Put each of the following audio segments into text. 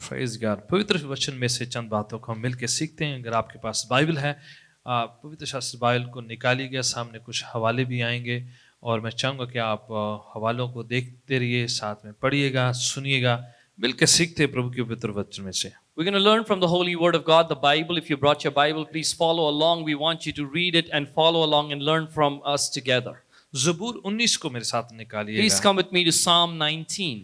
Praise God. पवित्र वचन में से चंद बातों को हम मिलकर सीखते हैं। अगर आपके पास बाइबल है, पवित्र शास्त्र बाइबल को निकालिएगा। सामने कुछ हवाले भी आएंगे और मैं चाहूँगा कि आप हवालों को देखते रहिए, साथ में पढ़िएगा, सुनिएगा, मिलकर सीखते हैं प्रभु के पवित्र वचन में से। We're going to learn from the Holy Word of God, the Bible. If you brought your Bible, please follow along. We want you to read it and follow along and learn from us together. ज़बूर 19 को मेरे साथ निकालिएगा। Please come with me to Psalm 19.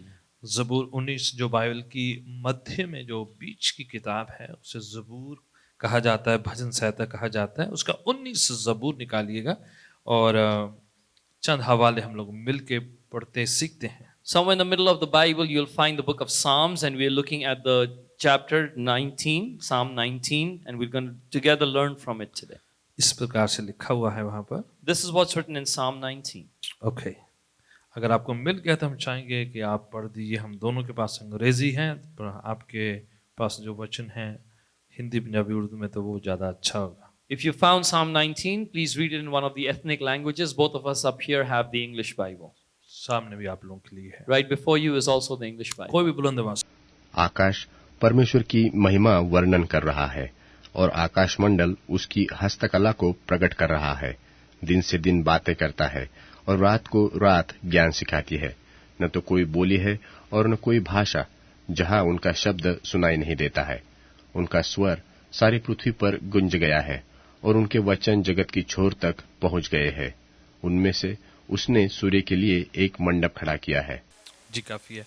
ज़बूर 19 जो Bible की मध्य में जो बीच की किताब है उसे ज़बूर कहा जाता है, भजन संहिता कहा जाता है। उसका 19 ज़बूर निकालिएगा और चंद हवाले हम लोग मिलके पढ़ते सीखते हैं। Somewhere in the middle of the Bible, you'll find the book of Psalms, and we're looking at the chapter 19, Psalm 19, and we're going to together learn from it today. इस प्रकार से लिखा हुआ है वहाँ पर। This is what's written in Psalm 19. Okay, अगर आपको मिल गया तो हम चाहेंगे कि आप पढ़ दीजिए। हम दोनों के पास अंग्रेजी है, पर आपके पास जो वचन है हिंदी, पंजाबी, उर्दू में, तो वो ज़्यादा अच्छा होगा। If you found Psalm 19, please read it in one of the ethnic languages. Both of us up here have the English Bible. सामने भी आप लोगों के लिए है। Right before you is also the English Bible. कोई भी बुलंद आवाज। आकाश परमेश्वर की महिमा वर्णन कर रहा है और आकाशमंडल उसकी हस्तकला को प्रकट कर रहा है। दिन से दिन बातें करता है और रात को रात ज्ञान सिखाती है। न तो कोई बोली है और न कोई भाषा जहाँ उनका शब्द सुनाई नहीं देता है। उनका स्वर सारी पृथ्वी पर गुंज गया है और उनके वचन जगत की छोर तक पहुंच गए हैं। उनमें से उसने सूर्य के लिए एक मंडप खड़ा किया है। जी, काफी है।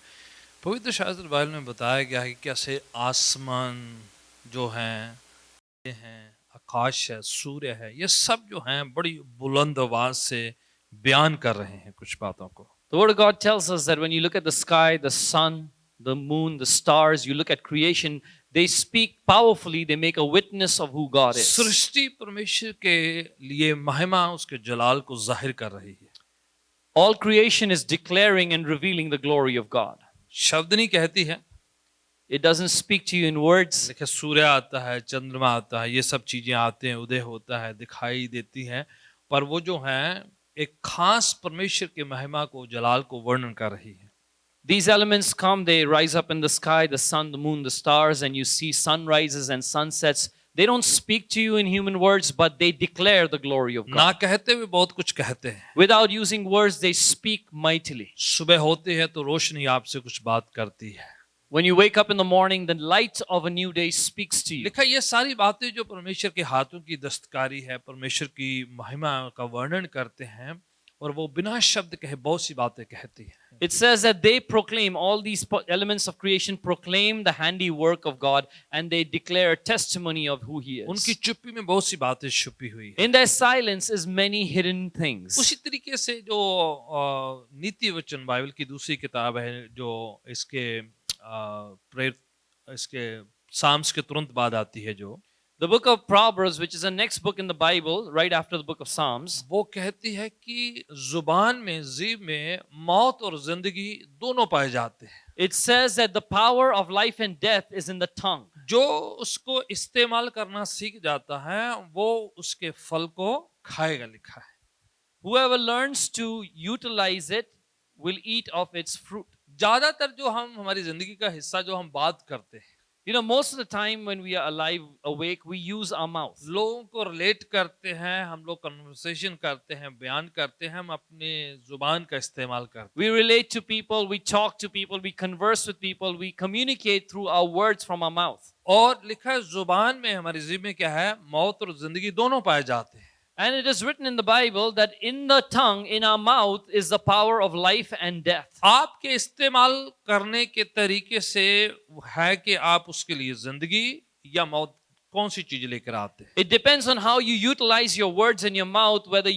पवित्र शास्त्र बाइबल में बताया गया है कि कैसे आसमान जो हैं, आकाश है, सूर्य है, ये सब जो हैं बड़ी बुलंद आवाज से बयान कर रहे हैं कुछ बातों को। The Word of God tells us that when you look at the sky, the sun, the moon, the stars, you look at creation, they speak powerfully, they make a witness of who God is. सृष्टि परमेश्वर के लिए महिमा, उसके जलाल को जाहिर कर रही है। All creation is declaring and revealing the glory of God. शब्द नहीं कहती है, It doesn't speak to you in words. देखिए, सूर्य आता है, चंद्रमा आता है, ये सब चीजें आते हैं, उदय होता है, दिखाई देती हैं, पर वो जो हैं एक खास परमेश्वर के महिमा को, जलाल को वर्णन कर रही है। These elements come, they rise up in the sky, the sun, the moon, the stars, and you see sunrises and sunsets. They don't speak to you in human words, but they declare the glory of God. ना कहते हुए बहुत कुछ कहते हैं। Without using words, they speak mightily. सुबह होती है तो रोशनी आपसे कुछ बात करती है। When you wake up in the morning, the light of a new day speaks to you. लिखा, ये सारी बातें जो परमेश्वर के हाथों की दस्तकारी है, परमेश्वर की महिमा का वर्णन करते हैं, और वो बिना शब्द कहे बहुत सी बातें कहती हैं। It says that they proclaim, all these elements of creation proclaim the handiwork of God, and they declare a testimony of who He is. उनकी चुप्पी में बहुत सी बातें छुपी हुई है। In their silence is many hidden things. उसी तरीके से जो नीति वचन बाइबल की दूसरी किताब है, जो इसके साम्स के तुरंत बाद आती है, जो The book of Proverbs, which is the next book in the Bible, right after the book of Psalms, वो कहती है कि जुबान में, जीभ में मौत और जिंदगी दोनों पाए जाते हैं। it says that the power of life and death is in the tongue. जो उसको इस्तेमाल करना सीख जाता है वो उसके फल को खाएगा, लिखा है। Whoever learns to utilize it will eat of its fruit. ज्यादातर जो हम हमारी जिंदगी का हिस्सा जो हम बात करते हैं, You know, most of the time when we are alive, awake, we use our mouth. लोगों को रिलेट करते हैं, हम लोग कन्वर्सेशन करते हैं, बयान करते हैं, हम अपने जुबान का इस्तेमाल करते हैं। We relate to people, we talk to people, we converse with people, we communicate through our words from our mouth. और लिखा है जुबान में, हमारी जीभ में क्या है, मौत और जिंदगी दोनों पाए जाते हैं। And it is written in the Bible that in the tongue, in our mouth, is the power of life and death. आपके इस्तेमाल करने के तरीके से है कि आप उसके लिए जिंदगी या मौत कौन सी चीज लेकर आते हैं। It depends on how you utilize your words in your mouth, whether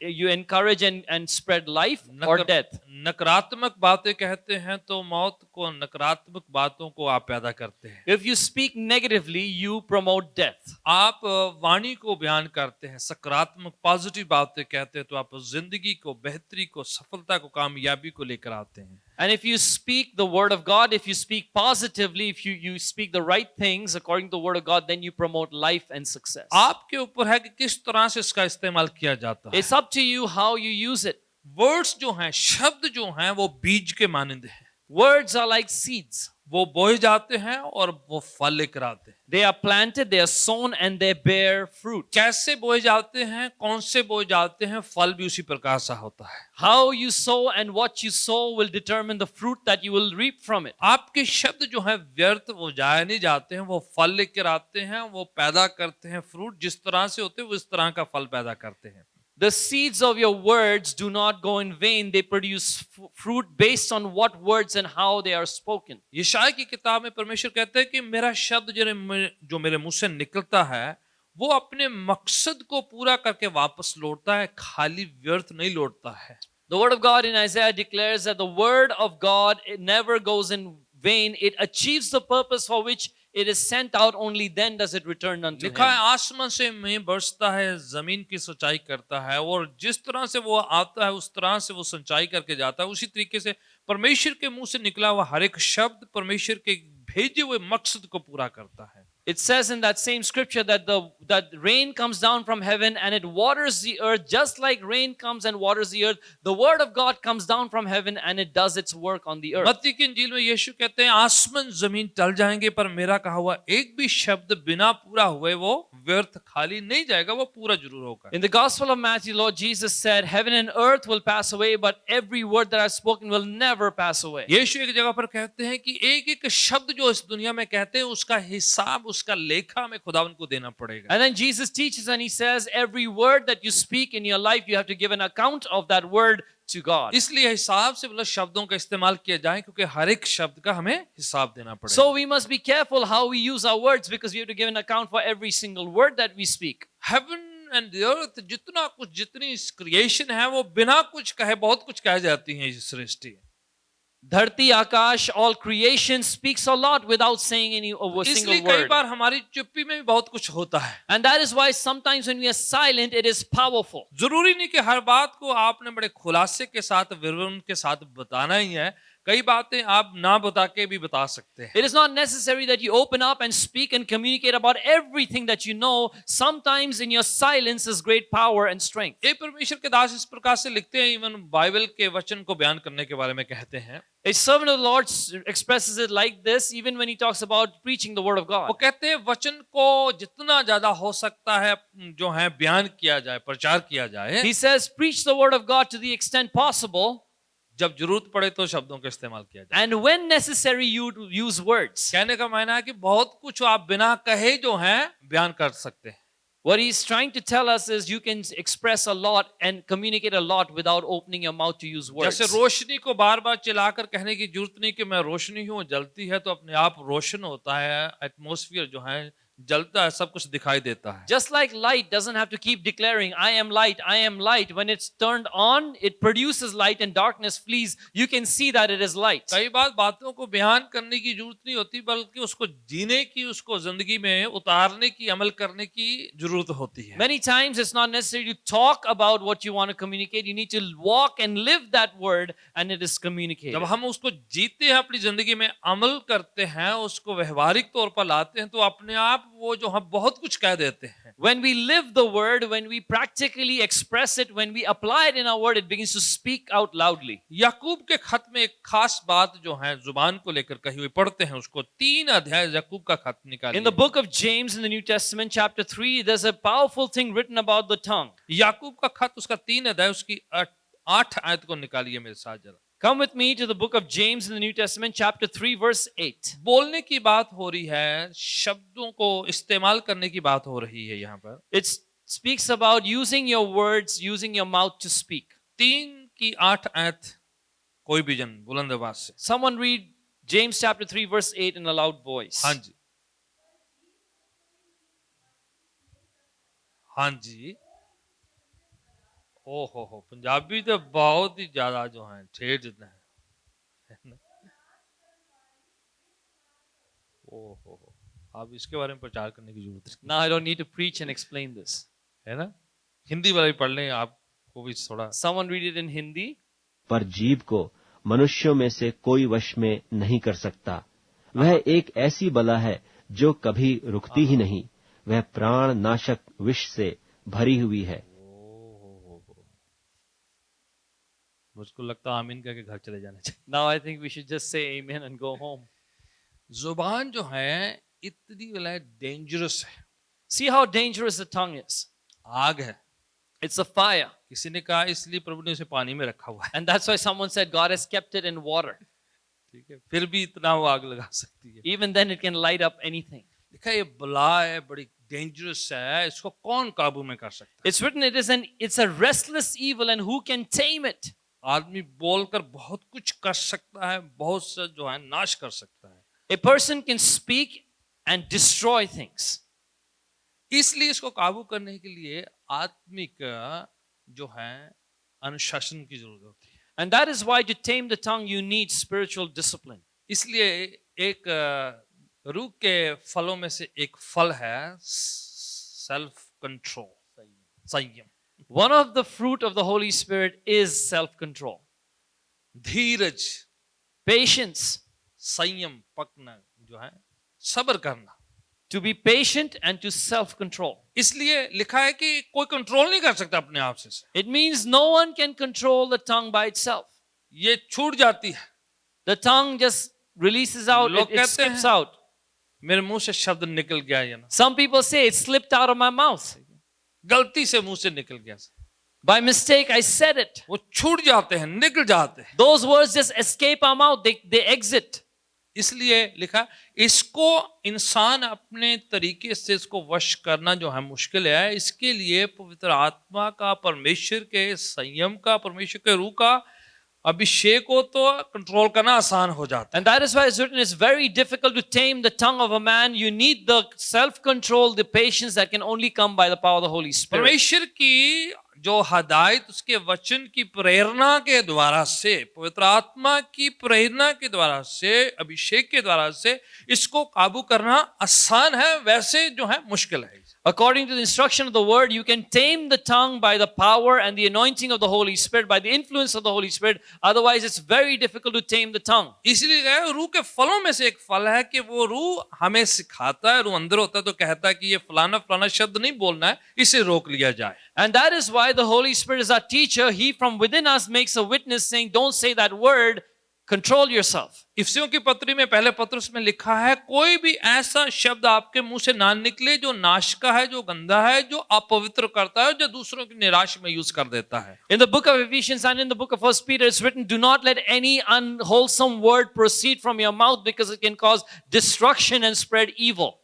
you encourage and spread life or death. नकारात्मक बातें कहते हैं तो मौत को, नकारात्मक बातों को आप पैदा करते हैं। If you speak negatively, you promote death. आप वाणी को बयान करते हैं, सकारात्मक पॉजिटिव बातें कहते हैं तो आप जिंदगी को, बेहतरी को, सफलता को, कामयाबी को लेकर आते हैं। And if you speak the word of God, if you speak positively, if you speak the right things according to the word of God, then you promote life and success. आपके ऊपर है कि किस तरह से इसका इस्तेमाल किया जाता है। It's up to you how you use it. Words जो हैं, शब्द जो हैं, वो बीज के मानंद हैं। Words are like seeds. वो बोए जाते हैं और वो फल लेकर आते हैं। They are planted, they are sown, and they bear fruit. कैसे बोए जाते हैं, कौन से बोए जाते हैं, फल भी उसी प्रकार सा होता है। How you sow and what you sow will determine the fruit that you will reap from it. आपके शब्द जो है व्यर्थ वो जाया नहीं जाते हैं, वो फल लेकर आते हैं, वो पैदा करते हैं फ्रूट। जिस तरह से होते हैं वो इस तरह का फल पैदा करते हैं। The seeds of your words do not go in vain. They produce fruit based on what words and how they are spoken. यशायाह की किताब में परमेश्वर कहते हैं कि मेरा शब्द जो मेरे मुंह से निकलता है वो अपने मकसद को पूरा करके वापस लौटता है, खाली व्यर्थ नहीं लौटता है। The word of God in Isaiah declares that the word of God, it never goes in vain. It achieves the purpose for which it is sent out. Only then does it return unto लिखा है him. आसमान से में बरसता है, जमीन की सिंचाई करता है, और जिस तरह से वो आता है उस तरह से वो सिंचाई करके जाता है। उसी तरीके से परमेश्वर के मुंह से निकला हुआ हर एक शब्द परमेश्वर के भेजे हुए मकसद को पूरा करता है। It says in that same scripture that that rain comes down from heaven and it waters the earth, just like rain comes and waters the earth. The word of God comes down from heaven and it does its work on the earth. मत्ती की इंजील में यीशु कहते हैं आसमान जमीन टल जाएंगे पर मेरा कहा हुआ एक भी शब्द बिना पूरा हुए वो व्यर्थ खाली नहीं जाएगा, वो पूरा जरूर होगा। In the Gospel of Matthew, Lord Jesus said, "Heaven and earth will pass away, but every word that I've spoken will never pass away." यीशु एक जगह पर कहते हैं कि एक एक शब्द जो इस दुनिया में कहते हैं उसका हिसाब, उसका लेखा में खुदावन को देना पड़ेगा। And then Jesus teaches and he says, every word that you speak in your life, you have to give an account of that word to God. इसलिए हिसाब से मतलब शब्दों का इस्तेमाल किया जाए क्योंकि हर एक शब्द का हमें हिसाब देना पड़ेगा। So we must be careful how we use our words because we have to give an account for every single word that we speak. Heaven and the earth, जितना कुछ जितनी क्रिएशन है वो बिना कुछ कहे बहुत कुछ कह जाती है इस सृष्टि। धरती आकाश, all creation speaks a lot without saying any of a single इसलिए कई word. बार हमारी चुप्पी में भी बहुत कुछ होता है। And that is why sometimes when we are silent, it is powerful. जरूरी नहीं कि हर बात को आपने बड़े खुलासे के साथ विवरण के साथ बताना ही है। कई बातें आप ना बता के भी बता सकते हैं। It is not necessary that you open up and speak and communicate about everything that you know. Sometimes in your silence is great power and strength. एक परमेश्वर के दास इस प्रकार से लिखते हैं, इवन बाइबल के वचन को बयान करने के बारे में कहते हैं। A servant of the Lord expresses it like this, even when he talks about preaching the word of वो God. कहते हैं वचन को जितना ज्यादा हो सकता है जो है बयान किया जाए, प्रचार किया जाए। He says, preach the word of God to the extent possible, जब जरूरत पड़े तो शब्दों का इस्तेमाल किया जाए। and when necessary, you use words. कहने का मायना है कि बहुत कुछ आप बिना कहे जो है बयान कर सकते हैं। What he's trying to tell us is you can express a lot and communicate a lot without opening your mouth to use words. जैसे रोशनी को बार बार चिल्लाकर कहने की जरूरत नहीं कि मैं रोशनी हूँ, जलती है तो अपने आप रोशन होता है, एटमॉस्फेयर जो है जलता है, सब कुछ दिखाई देता है। Just like light doesn't have to keep declaring, I am light, I am light. When it's turned on, it produces light and darkness flees. You can see that it is light. कई बार बातों को बयान करने की जरूरत नहीं होती, बल्कि उसको जीने की, उसको जिंदगी में उतारने की, अमल करने की जरूरत होती है। Many times it's not necessary to talk about what you want to communicate. You need to walk and live that word and it is communicated. जब हम उसको जीते हैं, अपनी जिंदगी में अमल करते हैं, उसको व्यवहारिक तौर पर लाते हैं, तो अपने आप वो जो हम बहुत कुछ कह देते हैं। When we live the word, when we practically express it, when we apply it in our word, it begins to speak out loudly. याकूब के खत में एक खास बात जो है जुबान को लेकर कही हुई, पढ़ते हैं उसको। 3 अध्याय याकूब का खत निकालिए। In the book of James in the New Testament, chapter 3, there's a powerful thing written about the tongue. याकूब का खत उसका 3 अध्याय उसकी 8 आयत को निकालिए मेरे साथ जरा। Come with me to the book of James in the New Testament, chapter 3, verse 8. बोलने की बात हो रही है, शब्दों को इस्तेमाल करने की बात हो रही है यहाँ पर। It speaks about using your words, using your mouth to speak. 3 की 8 आयत कोई भी जन बुलंद आवाज से। Someone read James chapter 3, verse 8 in a loud voice. हाँ जी, हाँ जी। ओ हो, पंजाबी तो बहुत ही ज्यादा जो है ठेठ जितना है ना? ओ हो, आप इसके बारे में प्रचार करने की जरूरत Now I don't need to preach and explain this. है ना? हिंदी वाले पढ़ लें, आपको भी थोड़ा। Someone read it in Hindi. पर जीभ को मनुष्यों में से कोई वश में नहीं कर सकता। वह एक ऐसी बला है जो कभी रुकती ही नहीं। वह प्राण नाशक विष से भरी हुई है। मुझको लगता है आमीन कह के घर चले जाने चाहिए। Now I think we should just say amen and go home. जुबान जो है इतनी डेंजरस है, See how dangerous the tongue is. आग है. It's a fire. किसी ने कहा इसलिए प्रभु ने उसे पानी में रखा हुआ है. And that's why someone said God has kept it in water. ठीक है, फिर भी इतना वो आग लगा सकती है. Even then it can light up anything. देखा ये बला है, बड़ी डेंजरस है, इसको कौन काबू में कर सकता है? It's written it's a restless evil and who can tame it? आदमी बोलकर बहुत कुछ कर सकता है, बहुत से जो है नाश कर सकता है. A person can speak and destroy things. इसलिए इसको काबू करने के लिए आत्मिक जो है अनुशासन की जरूरत होती है. And that is why to tame the tongue you need spiritual discipline. इसलिए एक रूह के फलों में से एक फल है सेल्फ कंट्रोल, संयम. One of the fruit of the Holy Spirit is self-control, Dheeraj, patience, संयम, पकना जो है, सब्र करना. to be patient and to self-control. इसलिए लिखा है कि कोई कंट्रोल नहीं कर सकता अपने आप से. It means no one can control the tongue by itself. ये छूट जाती है. The tongue just releases out, लोग it कहते skips हैं, out. मेरे मुंह से शब्द निकल गया, ये ना Some people say it slipped out of my mouth. गलती से मुंह से निकल गया. By mistake, I said it. वो छूट जाते हैं, निकल जाते हैं. Those words just escape our mouth, they exit. इसलिए लिखा, इसको इंसान अपने तरीके से इसको वश करना जो है मुश्किल है. इसके लिए पवित्र आत्मा का, परमेश्वर के संयम का, परमेश्वर के रूह का अभिषेक हो तो कंट्रोल करना आसान हो जाता है. And that is why it's written, it's very difficult to tame the tongue of a man. You need the self-control, the patience that can only come by the power of the Holy Spirit. परमेश्वर की जो हदायत, उसके वचन की प्रेरणा के द्वारा से, पवित्र आत्मा की प्रेरणा के द्वारा से, अभिषेक के द्वारा से इसको काबू करना आसान है, वैसे जो है मुश्किल है. According to the instruction of the word, you can tame the tongue by the power and the anointing of the Holy Spirit, by the influence of the Holy Spirit. Otherwise, it's very difficult to tame the tongue. इसलिए रूह के फलों में से एक फल है कि वो रूह हमें सिखाता है. रूह अंदर होता है तो कहता है कि ये फलाना फलाना शब्द नहीं बोलना है, इसे रोक लिया जाए. And that is why the Holy Spirit is our teacher. He from within us makes a witness saying, don't say that word, control yourself. इफिसियों की पत्री में पहले पत्रस में लिखा है, कोई भी ऐसा शब्द आपके मुंह से ना निकले जो नाश का है, जो गंदा है, जो अपवित्र करता है, जो दूसरों की निराश में यूज कर देता है. In the book of Ephesians and in the book of 1 Peter, it's written, do not let any unwholesome word proceed from your mouth because it can cause destruction and spread evil.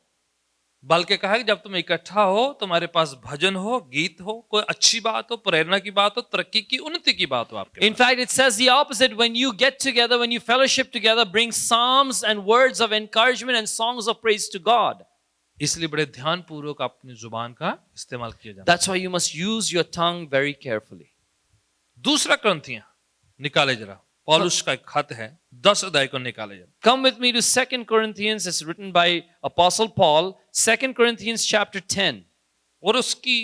बल्कि कहा कि जब तुम इकट्ठा हो, तुम्हारे पास भजन हो, गीत हो, कोई अच्छी बात हो, प्रेरणा की बात हो, तरक्की की, उन्नति की बात हो आपके In fact, it says the opposite. When you get together, when you fellowship together, bring psalms and words of encouragement and songs of praise to God. इसलिए बड़े ध्यान पूर्वक अपनी जुबान का इस्तेमाल किया जाता है. That's why you must use your tongue very carefully. दूसरा ग्रंथियां निकाले जरा, पौलुस का एक खत है, 10 अध्याय को निकाले जरा. Come with me to 2 Corinthians. It's written by Apostle Paul. 2 Corinthians chapter 10. और उसकी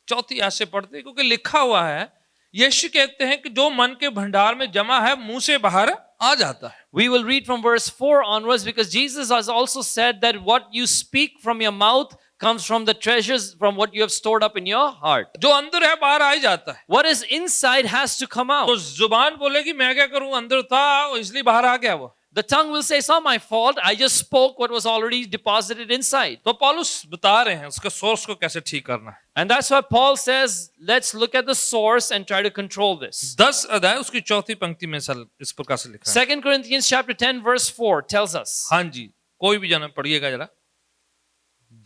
चौथी आयत से पढ़ते हैं, क्योंकि लिखा हुआ है, यीशु कहते हैं कि जो मन के भंडार में जमा है मुंह से बाहर आ जाता है. We will read from verse 4 onwards because Jesus has also said that what you speak from your mouth comes from the treasures from what you have stored up in your heart. जो अंदर है बाहर आ ही जाता है. What is inside has to come out. तो जुबान बोलेगी मैं क्या करूं, अंदर था इसलिए बाहर आ गया वो. The tongue will say, it's not my fault. I just spoke what was already deposited inside. तो पौलुस बता रहे हैं उसका सोर्स को कैसे ठीक करना है. And that's why Paul says, let's look at the source and try to control this. 10 अध्याय उसकी चौथी पंक्ति में इस प्रकार से लिखा है. 2 Corinthians chapter 10 verse 4 tells us. हाँ जी, कोई भी जाना पढ़िएगा जरा,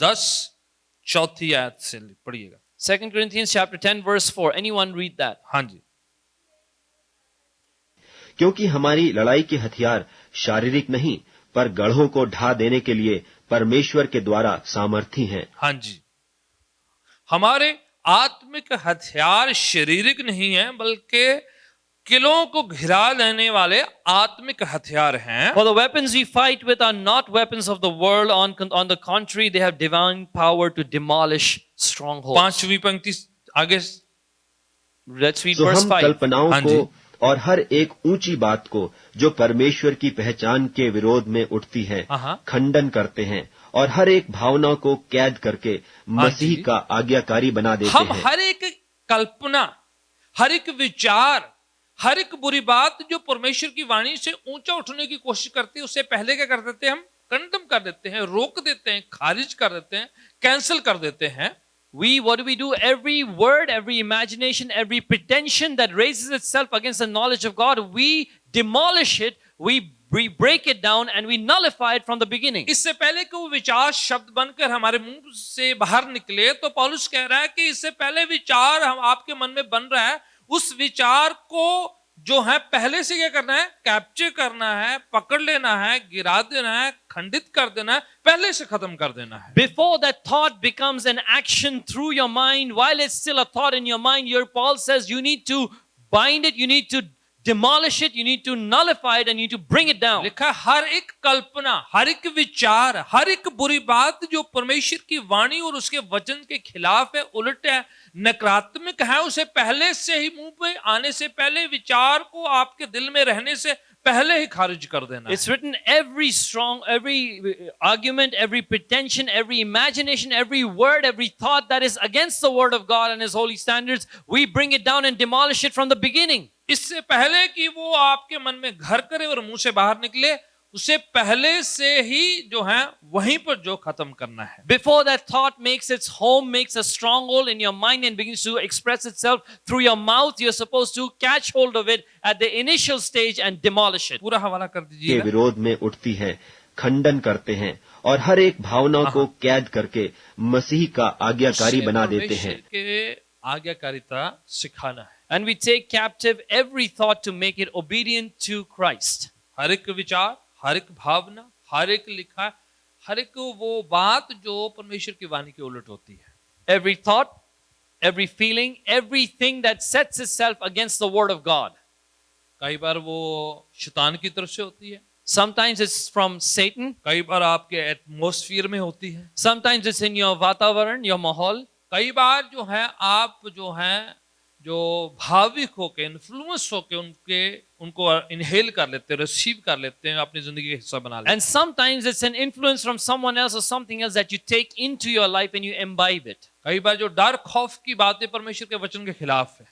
10 चौथी आयत से पढ़िएगा. 2 Corinthians chapter 10 verse 4. Anyone read that? हाँ जी. क्योंकि हमारी लड़ाई के हथियार शारीरिक नहीं, पर गढ़ों को ढा देने के लिए परमेश्वर के द्वारा सामर्थी हैं. हाँ जी, हमारे आत्मिक हथियार शारीरिक नहीं है, बल्कि किलों को घिरा लेने वाले आत्मिक हथियार हैं. For the weapons we fight with are not weapons of the world. On the contrary, they have divine power to demolish strongholds. 5वीं पंक्ति आगे. Let's read तो verse हम 5. कल्पनाओं हाँ जी. को और हर एक ऊंची बात को जो परमेश्वर की पहचान के विरोध में उठती है हाँ. खंडन करते हैं और हर एक भावना को कैद करके मसीह का आज्ञाकारी बना देते हम हैं. हर एक कल्पना, हर एक विचार, हर एक बुरी बात जो परमेश्वर की वाणी से ऊंचा उठने की कोशिश करती है, उससे पहले क्या कर देते हैं, हम कंडम कर देते हैं, रोक देते हैं, खारिज कर देते हैं, कैंसिल कर देते हैं। What do? Every word, every imagination, every pretension that raises itself against the knowledge of God, we demolish it, we break it down, and we nullify it from the beginning. इससे पहले कि वो विचार शब्द बनकर हमारे मुंह से बाहर निकले, तो पौलुस कह रहा है कि इससे पहले विचार हम आपके मन में बन रहा है, उस विचार को जो है पहले से क्या करना है, कैप्चर करना है, पकड़ लेना है, गिरा देना है, खंडित कर देना है, पहले से खत्म कर देना है। Before that thought becomes an action through your mind, while it's still a thought in your mind, your Paul says you need to bind it, you need to demolish it, you need to nullify it, and you need to bring it down. लिखा हर एक कल्पना, हर एक विचार, हर एक बुरी बात जो परमेश्वर की वाणी और उसके वचन के खिलाफ है, उलट है, नकारात्मक है, उसे पहले से ही मुंह पे आने से पहले, विचार को आपके दिल में रहने से पहले ही खारिज कर देना। It's written every argument, every pretension, every imagination, every word, every thought that is against the word of God and his holy standards, we bring it down and demolish it from the beginning. इससे पहले कि वो आपके मन में घर करे और मुंह से बाहर निकले, उसे पहले से ही जो है वहीं पर जो खत्म करना है। Before that thought makes its home, makes a stronghold in your mind and begins to express itself through your mouth, you're supposed to catch hold of it at the initial stage and demolish it. पूरा हवाला कर के दीजिए। विरोध में उठती हैं, खंडन करते हैं और हर एक भावना को कैद करके मसीह का आज्ञाकारी बना देते हैं। के आज्ञाकारिता सिखाना है। And we take captive every thought to make it obedient to Christ. हर एक विचार, हर एक भावना, हर एक लिखा, हर एक वो बात जो परमेश्वर की वाणी के उलट होती है। Every thought, every feeling, everything that sets itself against the word of God. कई बार वो शैतान की तरफ से होती है, Sometimes it's from Satan. कई बार आपके एटमॉस्फेयर में होती है, Sometimes it's in your vatavaran, your mahal. कई बार जो है आप जो है जो भाविक होके, इन्फ्लुएंस होके उनको इनहेल कर लेते हैं, रिसीव कर लेते हैं, अपनी जिंदगी का हिस्सा बना लेते हैं। And sometimes it's an influence from someone else or something else that you take into your life and you imbibe it. कई बार जो डर खौफ की बातें परमेश्वर के वचन के खिलाफ है,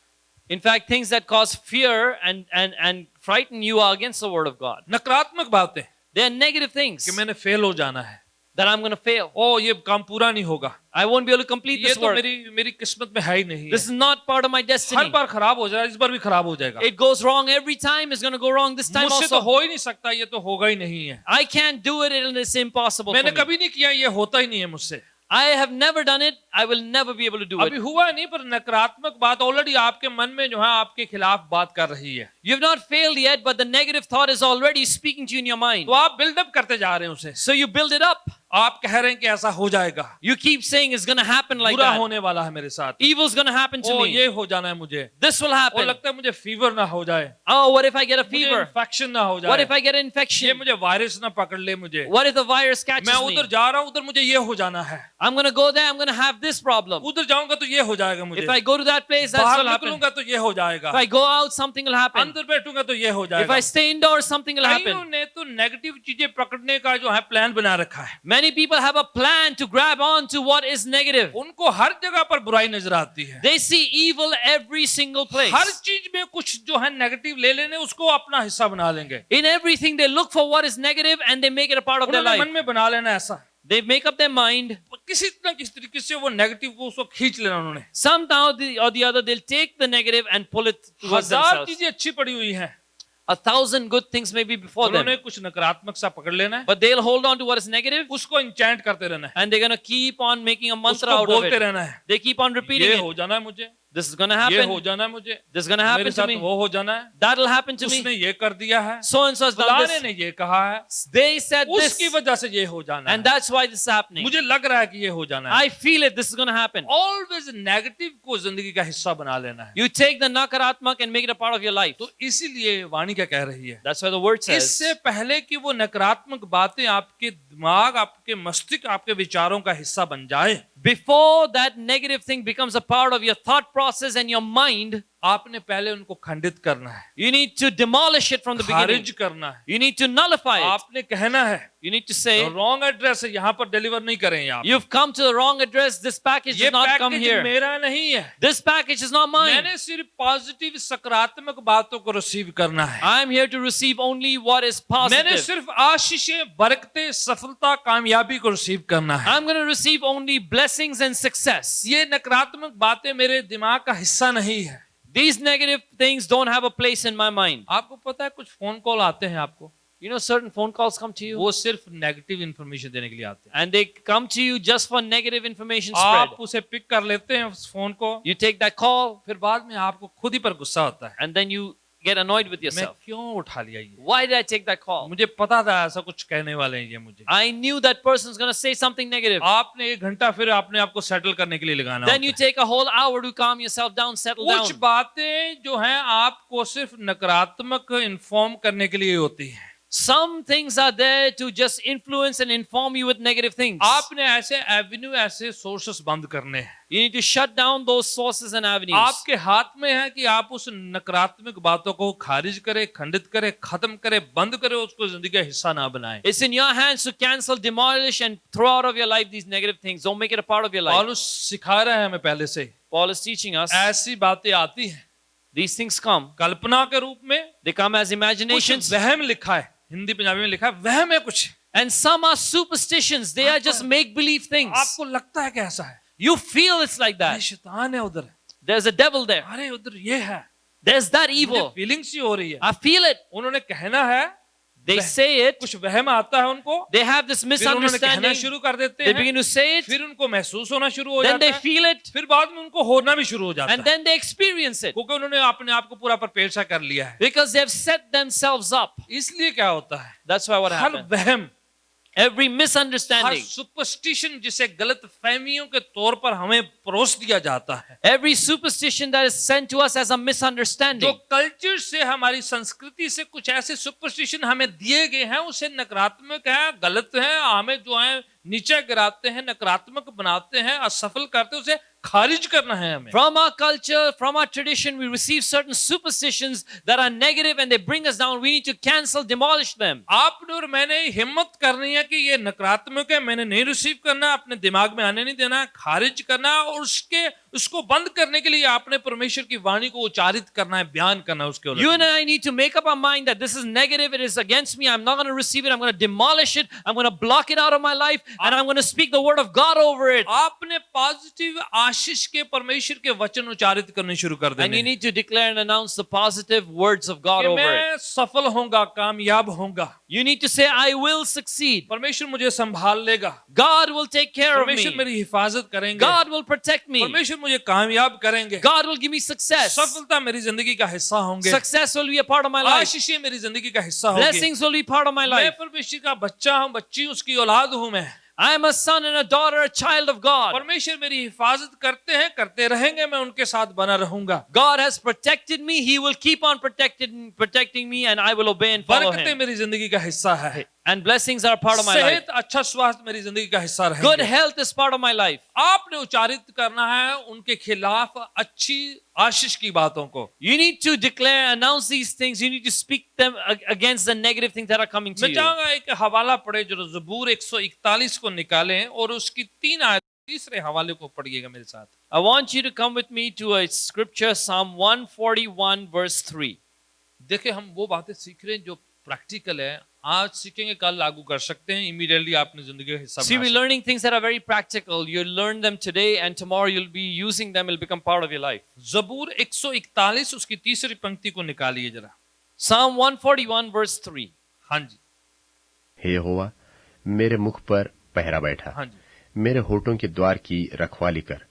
In fact, things that cause fear and frighten you are against the word of God. नकारात्मक बातें They are negative things कि मैंने फेल हो जाना है, that I'm going to fail. ओ ये काम पूरा नहीं होगा, I won't be able to complete ये this तो work. मेरी किस्मत में है ही नहीं This is है। not part of my her destiny. बार खराब हो जाएगा, इस बार भी खराब हो जाएगा। It goes wrong every time. It's going to go wrong this time मुझसे तो also. हो ही नहीं सकता, ये तो होगा ही नहीं है। I can't do it and it's impossible for मैंने me. कभी नहीं किया, ये होता ही नहीं है मुझसे। I have never done it. I will never be able to do अभी it. हुआ नहीं, पर नकारात्मक बात ऑलरेडी आपके मन में जो है आपके खिलाफ बात कर रही है। You have not failed yet, but the negative thought is already speaking to you in your mind. तो आप बिल्डअप करते जा रहे हैं उसे, So you build it up. आप कह रहे हैं कि ऐसा हो जाएगा, You keep saying it's going to happen like बुरा that. होने वाला है मेरे साथ, Evil's going to happen to O me. ये हो जाना है मुझे, This will और happen. लगता है मुझे फीवर ना हो जाए, Oh, what if I get a मुझे fever? इन्फेक्शन ना हो What जाए, if I get an ये infection? मुझे वायरस ना पकड़ ले मुझे, What if the virus catches मैं me? उधर जा रहा हूँ, उधर मुझे ये हो जाना है, I'm going to go there. I'm going to have this problem. उधर जाऊंगा तो ये हो जाएगा मुझे, If I go to that place, that बाहर will happen. निकलूंगा तो ये हो जाएगा, If I go out, something will happen. अंदर बैठूंगा तो ये हो If जाएगा। I stay indoors, something will कईयों happen. ने तो नेगेटिव चीजें पकड़ने का जो है प्लान बना रखा है, Many people have a plan to grab on to what is negative. उनको हर जगह पर बुराई नजर आती है, They see evil every single place. हर चीज में कुछ जो है नेगेटिव ले लेने, उसको अपना हिस्सा बना लेंगे, In everything, they look for what is negative and they make it a part of their उन्होंने life. मन में बना लेना ऐसा, They make up their mind. किसी न किसी तरीके से वो नेगेटिव को उसको खींच लेना उन्होंने। Somehow or the other, they'll take the negative and pull it towards हजार themselves. चीजें अच्छी पड़ी हुई हैं, 1,000 good things may be before them, उन्होंने कुछ नकारात्मक सा पकड़ लेना है, but they'll hold on to what is negative उसको इंचैंट करते रहना है, and they're going to keep on making a mantra उसको out of बोलते it. रहना है, They keep on repeating ये it. हो जाना है मुझे, This is going to ये happen. हो जाना है मुझे, This is going to मेरे happen to साथ me. वो हो जाना है, That will happen to उसने me. ये कर दिया है, So and so has done फलाने this. ने ये कहा है, They said this, उसकी वजह से ये हो जाना and है, that's why this is happening. मुझे लग रहा है कि ये हो जाना है। I feel it. This is going to happen. Always negative को जिंदगी का हिस्सा बना लेना है। You take the nakaratmak and make it a part of your life. तो इसीलिए वाणी क्या कह रही है, That's why the word says. इससे पहले कि वो नकारात्मक बातें आपके दिमाग, आपके मस्तिष्क, आपके विचारों का हिस्सा बन जाए, Before that negative thing becomes a part of your thought process and your mind, आपने पहले उनको खंडित करना है, You need to demolish it from the beginning. खारिज करना है। You need to nullify it. आपने कहना है You need to say, wrong address है, यहाँ पर डिलीवर नहीं करेंगे आप। you've come to the wrong address. This package ये does not come package here. मेरा नहीं है, This package is not mine. मैंने सिर्फ पॉजिटिव सकारात्मक बातों को रिसीव करना है। I'm here to receive only what is मैंने positive. सिर्फ आशीषें, बरकतें, सफलता, कामयाबी को रिसीव करना है। I'm going to receive only blessings and success. ये नकारात्मक बातें मेरे दिमाग का हिस्सा नहीं है। These negative things don't have a place in my mind. आपको पता है कुछ फोन कॉल आते हैं आपको, You know, certain phone calls come to you वो सिर्फ नेगेटिव इंफॉर्मेशन देने के लिए आते हैं। and they come to you just for negative information spread. आप उसे पिक कर लेते हैं उस फोन को, You take that call फिर बाद में आपको खुद ही पर गुस्सा होता है, and then you get annoyed with मैं yourself. क्यों उठा लिया ये, Why did I take that call? मुझे पता था ऐसा कुछ कहने वाले हैं ये मुझे। I knew that person's going to say something negative. आपने 1 घंटा फिर आपने आपको सेटल करने के लिए लगाना Then you होता है। take a whole hour to calm yourself down, settle कुछ down. बातें जो हैं आपको सिर्फ नकारात्मक इन्फॉर्म करने के लिए होती हैं। Some things are there to just influence and inform you with negative things. आपने ऐसे एवेन्यू, ऐसे सोर्सेस बंद करने हैं। You need to shut down those sources and avenues. आपके हाथ में है कि आप उस नकारात्मक बातों को खारिज करें, खंडित करें, खत्म करें, बंद करें, उसको जिंदगी का हिस्सा ना बनाएं। It's in your hands to cancel, demolish, and throw out of your life these negative things. Don't make it a part of your life. पौलुस सिखा रहा है हमें पहले से, Paul is teaching us. ऐसी बातें आती हैं, These things come. कल्पना के रूप में, They come as कुछ imaginations. वहम लिखा है, हिंदी पंजाबी में लिखा है वहम है कुछ, And some are superstitions. They are just make-believe things. आपको लगता है कि ऐसा है, You feel it's like ये that. शैतान है उधर, There's a devil there. अरे उधर ये है, There's that evil. फीलिंग्स ही हो रही है। I feel it. उन्होंने कहना है, They say it. कुछ वहम आता है उनको, They have this फिर उन्होंने कहना misunderstanding. शुरू कर देते They हैं, begin to say it. फिर उनको महसूस होना शुरू हो Then जाता they है, feel it. फिर बाद में उनको होना भी शुरू हो जाता And है, then they experience it. क्योंकि उन्होंने अपने आप को पूरा पर पेशा कर लिया है। Because they've set themselves up. इसलिए क्या होता है, That's why what her happened. वहम, Every हर misunderstanding. सुपरस्टिशन जिसे गलत फहमियों के तौर पर हमें परोस दिया जाता है, Every superstition that is sent to us as a जो misunderstanding. कल्चर से, हमारी संस्कृति से कुछ ऐसे सुपरस्टिशन हमें दिए गए हैं, उसे नकारात्मक है, गलत है, हमें जो है नीचे गिराते हैं, नकारात्मक बनाते हैं, असफल करते हैं, उसे खारिज करना है हमें। From our culture, from our tradition, we receive certain superstitions that are negative and they bring us down. We need to cancel, demolish them. आपने और मैंने हिम्मत करनी है कि ये नकारात्मक है, मैंने नहीं रिसीव करना, अपने दिमाग में आने नहीं देना, खारिज करना, और उसको बंद करने के लिए आपने परमेश्वर की वाणी को उच्चारित करना है, बयान करना है उसके उलट। You and I need to make up our mind that this is negative, it is against me, I'm not going to receive it, I'm going to demolish it, I'm going to block it out of my life, and I'm going to speak the word of God over it. आपने positive आशीष के परमेश्वर के वचन उच्चारित करने शुरू कर And देने you need to declare and announce the positive words of God कि over it. मैं सफल होऊंगा, कामयाब होऊंगा, You need to say, I will succeed. परमेश्वर मुझे संभाल लेगा, God will take care of परमेश्वर me. मेरी हिफाजत करेंगे, God will protect me. परमेश्वर मुझे कामयाब करेंगे, God will give me success. सफलता मेरी जिंदगी का हिस्सा होंगे, Success will be a part of my life. आशीषें मेरी जिंदगी का हिस्सा होंगे। Blessings will be part of my मैं life. परमेश्वर का बच्चा हूँ, बच्ची उसकी औलाद हूँ मैं, I am a son and a daughter, a child of God. परमेश्वर मेरी हिफाजत करते हैं, करते रहेंगे, मैं उनके साथ बना रहूंगा। God has protected me. He will keep on protecting me, and I will obey and follow बरकतें Him. मेरी जिंदगी का हिस्सा है, And blessings are a part of my life. सेहत, अच्छा स्वास्थ्य मेरी जिंदगी का हिस्सा Good रहेगा। health is part of my life. आपने उच्चारित करना है उनके खिलाफ अच्छी आशीष की बातों को। You need to declare, announce these things. You need to speak them against the negative things that are coming to मैं you. चाहूंगा एक हवाला पढ़े जो ज़बूर 141 को निकालें और उसकी 3 आयत, तीसरे हवाले को पढ़िएगा मेरे साथ। I want you to come with me to a scripture, Psalm 141, verse 3. देखिए हम वो बातें सीख रहे हैं जो प्रैक्टिकल है, आज सीखेंगे कल लागू कर सकते हैं, इमीडिएटली आपने जिंदगी का हिस्सा See, बना we're सकते learning things that are very practical. You learn them today, and tomorrow you'll be using them. It'll become part of your life. हैं। ज़बूर 141 उसकी तीसरी पंक्ति को निकालिए जरा। Psalm 141, verse 3. हाँ जी, हे यहोवा, मेरे मुख पर पहरा बैठा, हाँ जी, मेरे होठों के द्वार की रखवाली कर।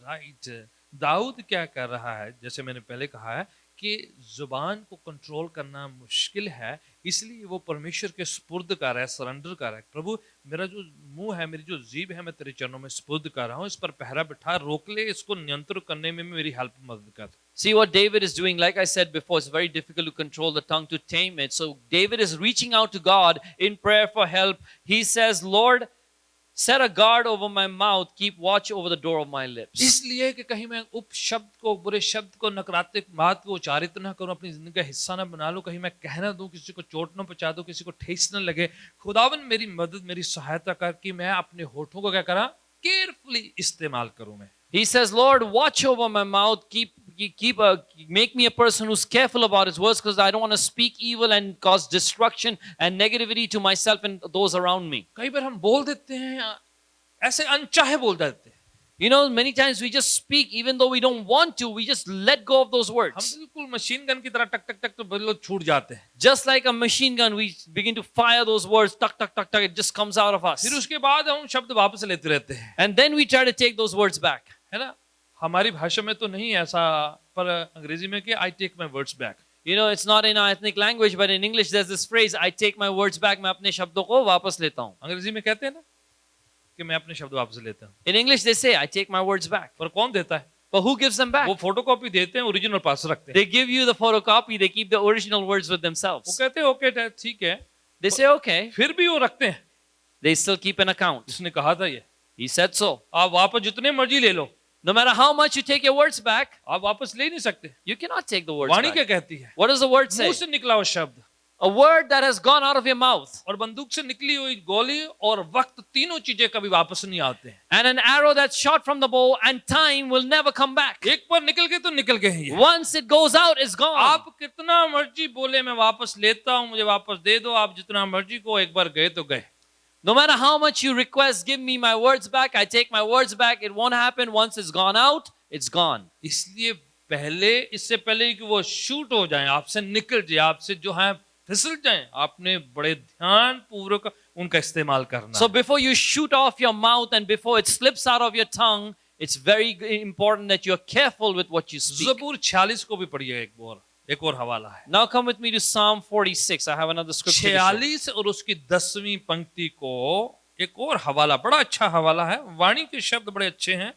राइट। दाऊद क्या कर रहा है, जैसे मैंने पहले कहा है कि जुबान को कंट्रोल करना मुश्किल है, इसलिए वो परमेश्वर के सुपुर्द कर रहा है, सरेंडर कर रहा है। प्रभु मेरा जो मुंह है, मेरी जो जीभ है, मैं तेरे चरणों में सुपुर्द कर रहा हूँ, इस पर पहरा बिठा, रोक ले, इसको नियंत्रण करने में मेरी हेल्प मदद कर। See what David is doing. Like I said before, it's very difficult to control the tongue, to tame it. So David is reaching out to God in prayer for help. He says, Lord, Set a guard over my mouth, keep watch over the door of my lips. इसलिए कि कहीं मैं उपशब्द को, बुरे शब्द को, नकारात्मक बात को उच्चारित ना करूं, अपनी जिंदगी का हिस्सा ना बना लूं, कहीं मैं कह ना दूं, किसी को चोट ना पहुंचा दूं, किसी को ठेस ना लगे। खुदावन मेरी मदद, मेरी सहायता कर कि मैं अपने होठों को क्या करा, केयरफुली इस्तेमाल करूं मैं। He says, Lord, watch over my mouth, make me a person who's careful about his words, because I don't want to speak evil and cause destruction and negativity to myself and those around me. कई बार हम बोल देते हैं, ऐसे अनचाहे बोल देते हैं। You know, many times we just speak even though we don't want to, we just let go of those हम words. बिल्कुल मशीन गन की तरह टक टक टक तो बिल्कुल छूट जाते हैं। Just like a machine gun, we begin to fire those words, tuck, tuck, tuck, tuck, it just comes out of us. फिर उसके बाद हम शब्द वापस लेते रहते हैं, And then we try to take those words back. है ना। हमारी भाषा में तो नहीं ऐसा, पर अंग्रेजी में कि I take my words back. You know, it's not in our ethnic language, but in English there's this phrase, I take my words back, मैं अपने शब्दों को वापस लेता हूँ. अंग्रेजी में कहते हैं ना कि मैं अपने शब्द वापस लेता हूँ, In English they say, I take my words back. पर कौन देता है? But who gives them back? वो फोटोकॉपी देते हैं, ओरिजिनल पास रखते हैं। They give you the photocopy, they keep the original words with वो themselves. कहते हैं ओके ठीक है, They say, okay. फिर भी वो रखते हैं। They still keep an account. उसने कहा था ये, He said so. आप वापस जितने मर्जी ले लो, No matter how much you take your words back, आप वापस ले नहीं सकते। you cannot take the words वाणी क्या back. कहती है? What does the word say? मुंह से निकला हुआ शब्द A word that has gone out of your mouth. और बंदूक से निकली हुई गोली और वक्त, तीनों चीजें कभी वापस नहीं आते हैं। And an arrow that's shot from the bow and time will never come back. एक बार निकल के तो निकल गए ही है। Once it goes out, it's gone. आप कितना मर्जी बोले मैं वापस लेता हूं, मुझे वापस दे दो, आप जितना मर्जी को, एक बार गए तो गए। No matter how much you request, give me my words back, I take my words back, it won't happen. Once it's gone out, it's gone. इसलिए पहले, इससे पहले कि वो शूट हो जाए, आपसे निकल जाए, आपसे जो है फिसल जाए, आपने बड़े ध्यान पूर्वक उनका इस्तेमाल करना। So before you shoot off your mouth and before it slips out of your tongue, it's very important that you're careful with what you speak. ज़बूर 46 को भी पढ़िए, एक और हवाला है। Now come with me to Psalm 46. I have another scripture. to share. 46 और उसकी 10वीं पंक्ति को एक और हवाला, बड़ा अच्छा हवाला है। वाणी के शब्द बड़े अच्छे हैं,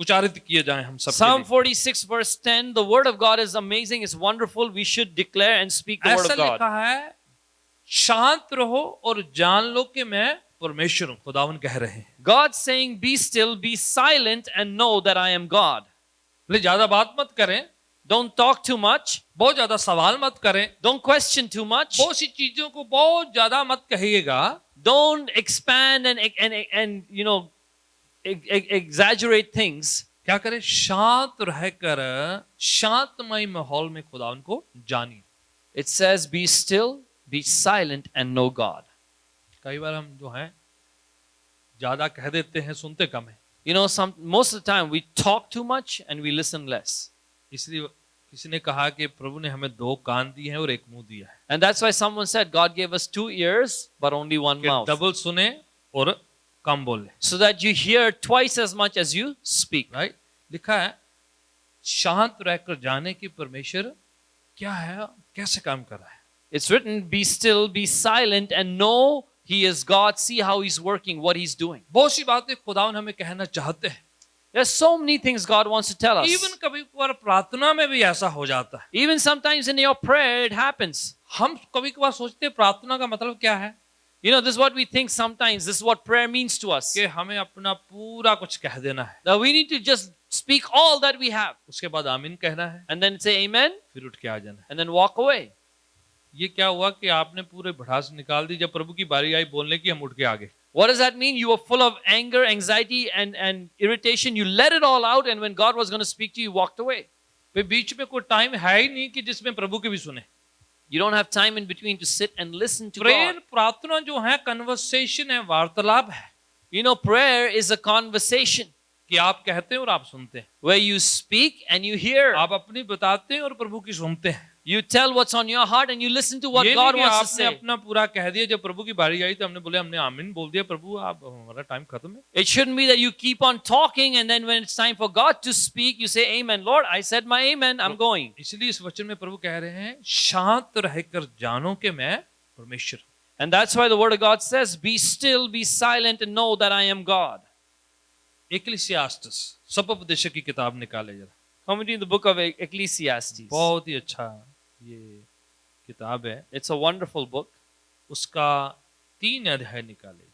उच्चारित किए जाएं हम सब। Psalm 46 verse 10. The word of God is amazing, it's wonderful. We should declare and speak the word ऐसा of God. लिखा है, शांत रहो और जान लो कि मैं परमेश्वर हूं। खुदावन कह रहे हैं, God saying, be still, be silent and know that I am God. बोले ज्यादा बात मत करें, Don't talk too much. बहुत ज्यादा सवाल मत करें, Don't question too much. बहुत सी चीजों को बहुत ज्यादा मत कहिएगा। Don't expand and you know exaggerate things. क्या करें? शांत रहकर शांतमय माहौल में खुदावन को जानिए। It says, be still, be silent and know God. कई बार हम जो हैं ज्यादा कह देते हैं, सुनते कम है। You know, most of the time we talk too much and we listen less. इसलिए किसी ने कहा कि प्रभु ने हमें 2 कान दिए हैं और 1 मुंह दिया है, And that's why someone said God gave us 2 ears but only 1 कि mouth. डबल सुने और कम बोले। So that you hear twice as much as you speak. Right, लिखा है शांत रहकर जाने की परमेश्वर क्या है, कैसे काम कर रहा है। It's written, be still, be silent and know He is God. See how He's working, what He's doing. बहुत सी बातें खुदावन हमें कहना चाहते हैं। There's so many things God wants to tell us. Even कभी कभार प्रार्थना में भी ऐसा हो जाता है। Even sometimes in your prayer it happens. हम कभी कभार सोचते हैं प्रार्थना का मतलब क्या है, You know, this is what we think sometimes. This is what prayer means to us. कि हमें अपना पूरा कुछ कह देना है, Now we need to just speak all that we have उसके बाद आमीन कहना है, and then say amen फिर उठ के आ जाना है। and then walk away. ये क्या हुआ कि आपने पूरे भड़ास निकाल दी, जब प्रभु की बारी आई बोलने की, हम उठ के आ गए। What does that mean? You were full of anger, anxiety and irritation. You let it all out and when God was going to speak to you, you walked away. फिर बीच में कोई टाइम है ही नहीं कि जिसमें प्रभु की भी सुने। You don't have time in between to sit and listen to prayer, God. प्रार्थना जो है कन्वर्सेशन है, वार्तालाप है, You know, prayer is a conversation कि आप कहते हैं और आप सुनते हैं, where you speak and you hear. आप अपनी बताते हैं और प्रभु की सुनते हैं। You tell what's on your heart and you listen to what ये God नहीं कि wants to आपने say. अपना पूरा कह दिया, जब प्रभु की बारी आई तो हमने बोले, हमने आमीन बोल दिया, प्रभु आप हमारा टाइम खत्म है। It shouldn't be that you keep on talking and then when it's time for God to speak, you say amen. Lord, I said my amen, I'm going. इसलिए इस वचन में प्रभु कह रहे हैं, शांत रहकर जानो कि मैं परमेश्वर हूं। And that's why the word of God says, be still, be silent and know that I am God. इक्लेसियास्टस, सपोपदेशक की किताब निकाले जरा, Come into the book of Ecclesiastes. बहुत ही अच्छा ये किताब है। It's a wonderful book. उसका 3 अध्याय निकाले,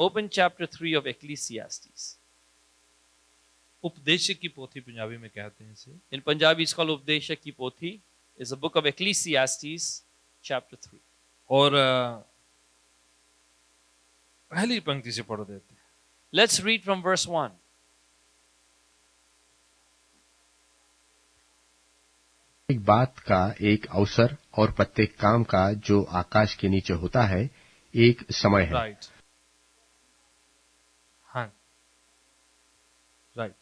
Open chapter 3 of Ecclesiastes. उपदेश की पोथी पंजाबी में कहते हैं इसे। In Punjabi, it's called Updeshak Ki Pothi. It's a book of Ecclesiastes, chapter 3. और पहली पंक्ति से पढ़ देते हैं। Let's read from verse 1. एक बात का एक अवसर और प्रत्येक काम का जो आकाश के नीचे होता है एक समय है। राइट, हाँ, राइट।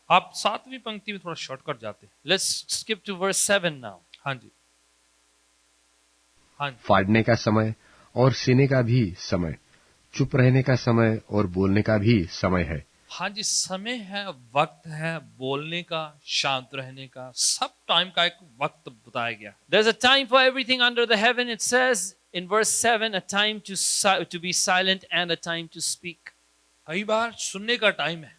आप 7वीं पंक्ति में थोड़ा शॉर्टकट जाते हैं। Let's skip to verse 7 now. हाँ जी, हाँ जी, फाड़ने का समय और सीने का भी समय, चुप रहने का समय और बोलने का भी समय है। हाँ जी, समय है, वक्त है, बोलने का, शांत रहने का, सब टाइम का एक वक्त बताया गया। There's a time for everything under the heaven. It says in verse 7, a time to be silent and a time to speak. कई बार सुनने का टाइम है,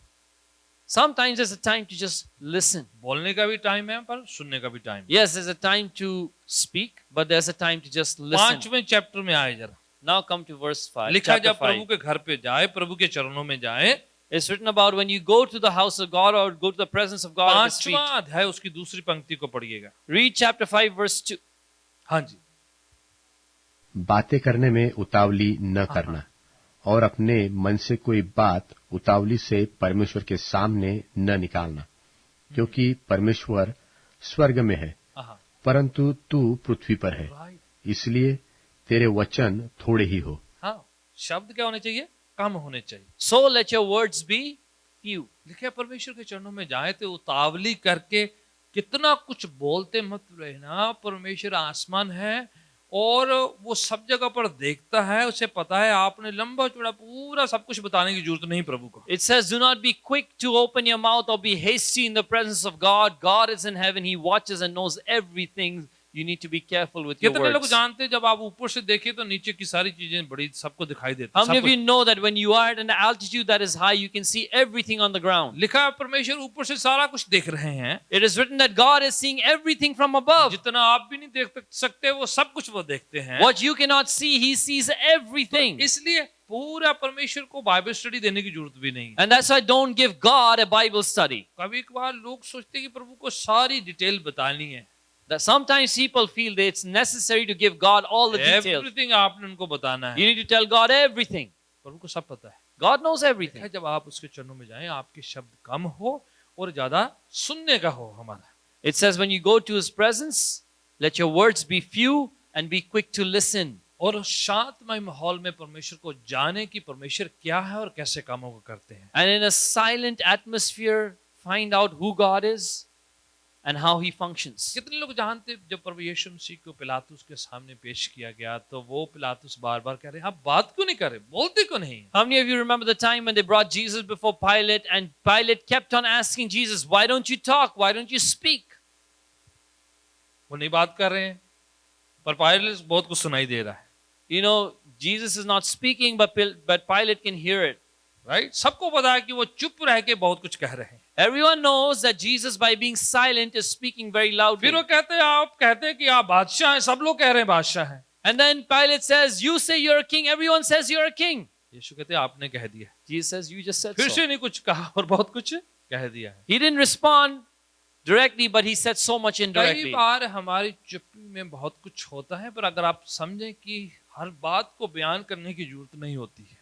Sometimes there's a time to just listen. बोलने का भी टाइम है, पर सुनने का भी टाइम है। Yes, there's a time to speak, but there's a time to just listen. 5वें चैप्टर में आए जरा, Now come to verse 5. लिखा Chapter जब 5. प्रभु के घर पे जाए, प्रभु के चरणों में जाए। It's written about when you go to the house of God or go to the presence of God on the street. 5वां अध्याय उसकी दूसरी पंक्ति को पढ़िएगा। Read chapter 5 verse 2. हाँ जी, बातें करने में उतावली न करना और अपने मन से कोई बात उतावली से परमेश्वर के सामने न निकालना, क्योंकि परमेश्वर स्वर्ग में है हाँ, परंतु तू पृथ्वी पर है, राइट, इसलिए तेरे वचन थोड़े ही हो। हाँ, शब्द क्या होने चाहिए? कम होने चाहिए। So let your words be few. लिखे परमेश्वर के चरणों में जाए तो उतावली करके कितना कुछ बोलते मत रहना। परमेश्वर आसमान है और वो सब जगह पर देखता है, उसे पता है। आपने लंबा चौड़ा पूरा सब कुछ बताने की जरूरत नहीं प्रभु को। It says, do not be quick to open your mouth or be hasty in the presence of God. God is in heaven. He watches and knows everything. You need to be careful with your कितने लोग words. जानते हैं जब आप ऊपर से देखें तो नीचे की सारी चीजें बड़ी सबको दिखाई देती How हैं, many सब of you know that when you are at an altitude that is high, you can see everything on the ground? कुछ। लिखा है परमेश्वर ऊपर से सारा कुछ देख रहे हैं। It is written that God is seeing everything from above. जितना आप भी नहीं देख सकते वो सब कुछ वो देखते हैं। What you cannot see, He sees everything. इसलिए पूरा परमेश्वर को बाइबल स्टडी देने की जरूरत भी नहीं। And that's why don't give God a Bible study. कभी कभार लोग सोचते हैं कि प्रभु को सारी डिटेल बतानी है। That sometimes people feel that it's necessary to give God all the details. Everything आपने उनको बताना You है। need to tell God everything. प्रभु को सब पता है। God knows everything. जब आप उसके चरणों में जाएं, आपके शब्द कम हो और ज्यादा सुनने का हो हमारा। It says when you go to His presence, let your words be few and be quick to listen. और शांतमय माहौल में परमेश्वर को जाने की परमेश्वर क्या है और कैसे कामों को करते हैं। And in a silent atmosphere, find out who God is and how He functions. कितने लोग जानते हैं जब प्रभु यीशु मसीह को पिलातुस के सामने पेश किया गया तो वो पिलातुस बार बार कह रहे आप बात क्यों नहीं कर रहे, बोलते क्यों नहीं? How many of you remember the time when they brought Jesus before Pilate and Pilate kept on asking Jesus, why don't you talk? Why don't you speak? वो नहीं बात कर रहे हैं पर पायलट बहुत कुछ सुनाई दे रहा है। You know, Jesus is not speaking, but Pilate can hear it. Right, सबको पता है कि वो चुप रह के बहुत कुछ कह रहे हैं। Everyone knows that Jesus, by being silent, is speaking very loudly. फिर वो कहते हैं आप कहते हैं कि आप बादशाह हैं, सब लोग कह रहे हैं बादशाह हैं। And then Pilate says, you say you're a king, everyone says you're a king. यीशु कहते हैं आपने कह दिया। Jesus says, you just said फिर so. से नहीं कुछ कहा और बहुत कुछ कह दिया है। He didn't respond directly, but he said so much कई indirectly. बार हमारी चुप्पी में बहुत कुछ होता है, पर अगर आप समझें कि हर बात को बयान करने की जरूरत नहीं होती है।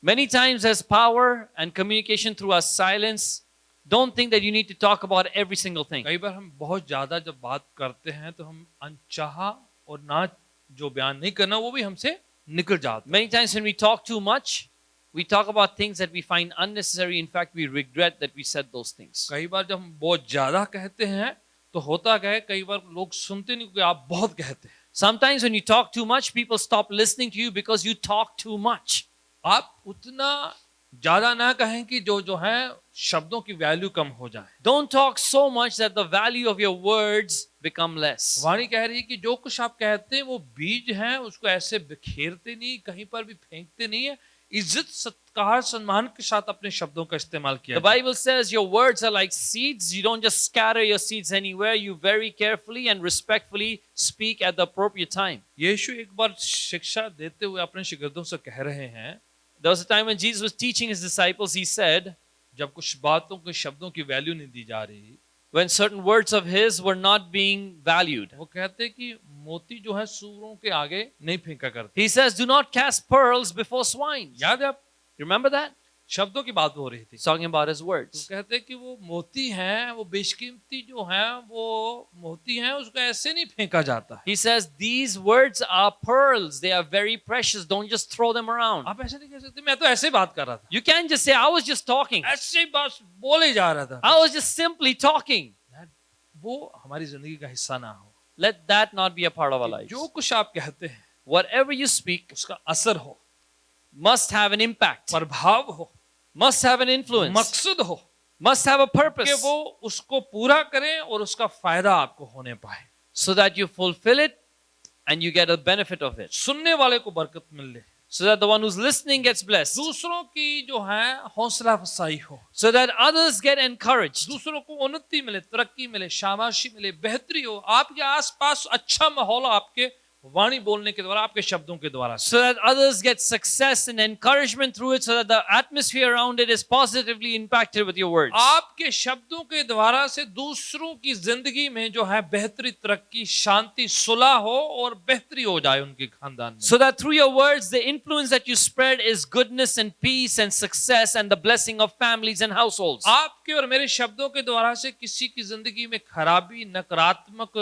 Many times there's power and communication through our silence. Don't think that you need to talk about every single thing. कई बार हम बहुत ज्यादा जब बात करते हैं तो हम अनचाहा और ना जो बयान नहीं करना वो भी हमसे निकल जाता है। Many times when we talk too much, we talk about things that we find unnecessary. In fact, we regret that we said those things. कई बार जब हम बहुत ज्यादा कहते हैं तो होता क्या है, कई बार लोग सुनते नहीं क्योंकि आप बहुत कहते हैं। Sometimes when you talk too much, people stop listening to you because you talk too much. आप उतना ज्यादा ना कहें कि जो है शब्दों की वैल्यू कम हो जाए। Don't talk so much that the value of your words become less. वाणी कह रही है कि जो कुछ आप कहते हैं वो बीज है, उसको ऐसे बिखेरते नहीं, कहीं पर भी फेंकते नहीं है। इज्जत सत्कार सम्मान के साथ अपने शब्दों का इस्तेमाल किया The Bible says your words are like seeds. You don't just scatter your seeds anywhere. You very carefully and respectfully speak at the appropriate time. यीशु एक बार शिक्षा देते हुए अपने शिष्यों से कह रहे हैं, There was a time when Jesus was teaching his disciples, he said, जब कुछ बातों के शब्दों की वैल्यू नहीं दी जा रही, when certain words of his were not being valued. वो कहते कि मोती जो है सूरों के आगे नहीं फेंका करते। He says, do not cast pearls before swine. याद है आप, Remember that? शब्दों की बात हो रही थी। He's talking about his तो words. कहते कि वो मोती हैं, वो बेशकीमती जो हैं, वो मोती हैं, उसको ऐसे नहीं फेंका जाता है। He says, these words are pearls. They are very precious. Don't just throw them around. आप ऐसे नहीं कह सकते, मैं तो ऐसे ही बात कर रहा था, You can't just say, I was just talking. ऐसे ही बात बोले जा रहा था। I was just simply talking. वो हमारी जिंदगी का हिस्सा ना हो। Let that not be a part of our lives. जो कुछ आप कहते हैं Whatever you speak उसका असर हो, must have an impact, प्रभाव हो, must have an influence, मकसद हो, must have a कि purpose, वो उसको पूरा करें और उसका फायदा आपको होने पाए, so that you fulfill it and you get a benefit of it. सुनने वाले को बरकत मिल ले, So that the one who's listening gets blessed. दूसरों की जो है हौसला अफजाई हो, So that others get encouraged. दूसरों को उन्नति मिले, तरक्की मिले, शाबाशी मिले, बेहतरी हो, आपके आसपास अच्छा माहौल आपके वाणी बोलने के द्वारा, आपके शब्दों के द्वारा से। So that others get success and encouragement through it, so that the atmosphere around it is positively impacted with your words. आपके शब्दों के द्वारा से दूसरों की जिंदगी में जो है बेहतरी, तरक्की, शांति, सुलह हो और बेहतरी हो जाए उनके खानदान में। So that through your words, the influence that you spread is goodness and peace and success and the blessing of families and households. आपके और मेरे शब्दों के द्वारा से किसी की जिंदगी में खराबी, नकारात्मक,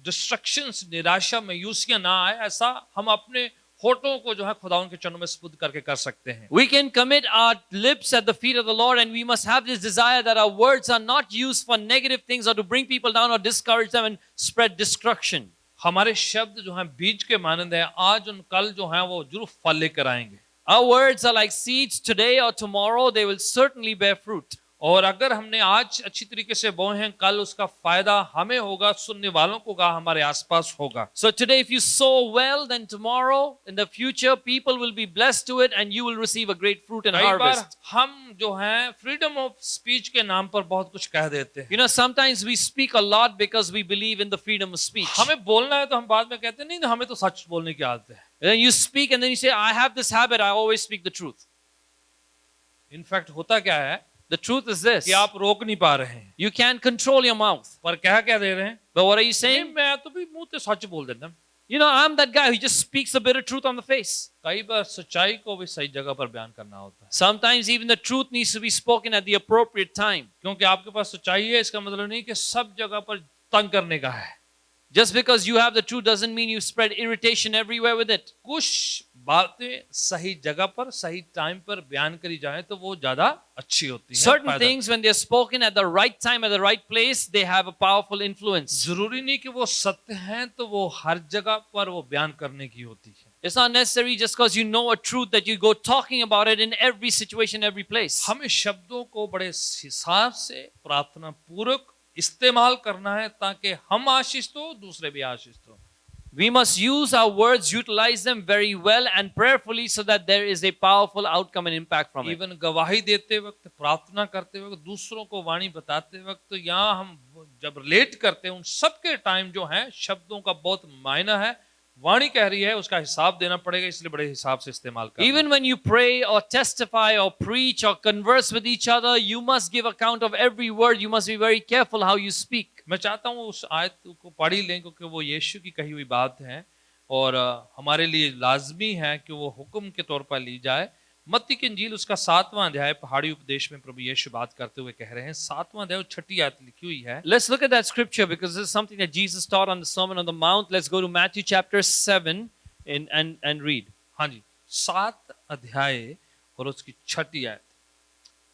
डिस्ट्रक्शंस, निराशा, मायूसियां ना आए, ऐसा हम अपने होठों को जो है खुदा उनके चरणों में सुपुर्द करके कर सकते हैं। We can commit our lips at the feet of the Lord, and we must have this desire that our words are not used for negative things or to bring people down or discourage them and spread destruction. हमारे शब्द जो हैं बीज के मानंद हैं, आज और कल जो हैं वो जरूर फल लेकर आएंगे। Our words are like seeds. Today or tomorrow, they will certainly bear fruit. और अगर हमने आज अच्छी तरीके से बोए हैं, कल उसका फायदा हमें होगा, सुनने वालों को होगा, हमारे आसपास होगा। So today, if you sow well, then tomorrow, in the future, people will be blessed to it, and you will receive a great fruit and कई बार harvest. हम जो हैं फ्रीडम ऑफ स्पीच के नाम पर बहुत कुछ कह देते हैं। You know, sometimes we speak a lot because we believe in the freedom of speech. हमें बोलना है तो हम बाद में कहते हैं नहीं, हमें तो सच बोलने की आदत है। And then you speak, and then you say, I have this habit, I always speak the truth. In fact होता क्या है The truth is this. कि आप रोक नहीं पा रहे हैं, You can't control your mouth. पर क्या क्या दे रहे हैं? But what are you नहीं, saying? मैं तो भी मुंह से सच बोल देता हूं। You know, I'm that guy who just speaks the bitter truth on the face. कई बार सच्चाई को भी सही जगह पर बयान करना होता है, Sometimes even the truth needs to be spoken at the appropriate time. क्योंकि आपके पास सच्चाई है इसका मतलब नहीं कि सब जगह पर तंग करने का है। Just because you have the truth doesn't mean you spread irritation everywhere with it. कुछ बातें सही जगह पर सही टाइम पर बयान करी जाए तो वो ज्यादा अच्छी होती है। Certain फायदा। things, when they're spoken at the right time, at the right place, they have a powerful influence. जरूरी नहीं कि वो सत्य हैं तो वो हर जगह पर वो बयान करने की होती है। It's not necessary just because you know a truth that you go talking about it in every situation, every place. हमें शब्दों को बड़े हिसाब से प्रार्थना पूर्वक इस्तेमाल करना है ताकि हम आशीषित हो, दूसरे भी आशीषित हो। We must use our words, utilize them very well and prayerfully so that there is a powerful outcome and impact from it. Even गवाही देते वक्त, प्रार्थना करते वक्त, दूसरों को वाणी बताते वक्त, तो यहाँ हम जब रिलेट करते हैं उन सबके टाइम जो है शब्दों का बहुत मायना है। वाणी कह रही है उसका हिसाब देना पड़ेगा, इसलिए बड़े हिसाब से इस्तेमाल करना। Even when you pray or testify or preach or converse with each other, you must give account of every word. You must be very careful how you speak. मैं चाहता हूँ उस आयत को पढ़ ही लें क्योंकि वो यीशु की कही हुई बात है और हमारे लिए लाजमी है कि वो हुक्म के तौर पर ली जाए। मत्ती की इंजील उसका 7वां अध्याय, पहाड़ी उपदेश में प्रभु यीशु बात करते हुए कह रहे हैं। 7वां अध्याय 6 आयत लिखी हुई है। Let's look at that scripture because this is something that Jesus taught on the Sermon on the Mount. Let's go to Matthew chapter 7 and read. हाँ जी, 7 अध्याय और उसकी 6 आयत।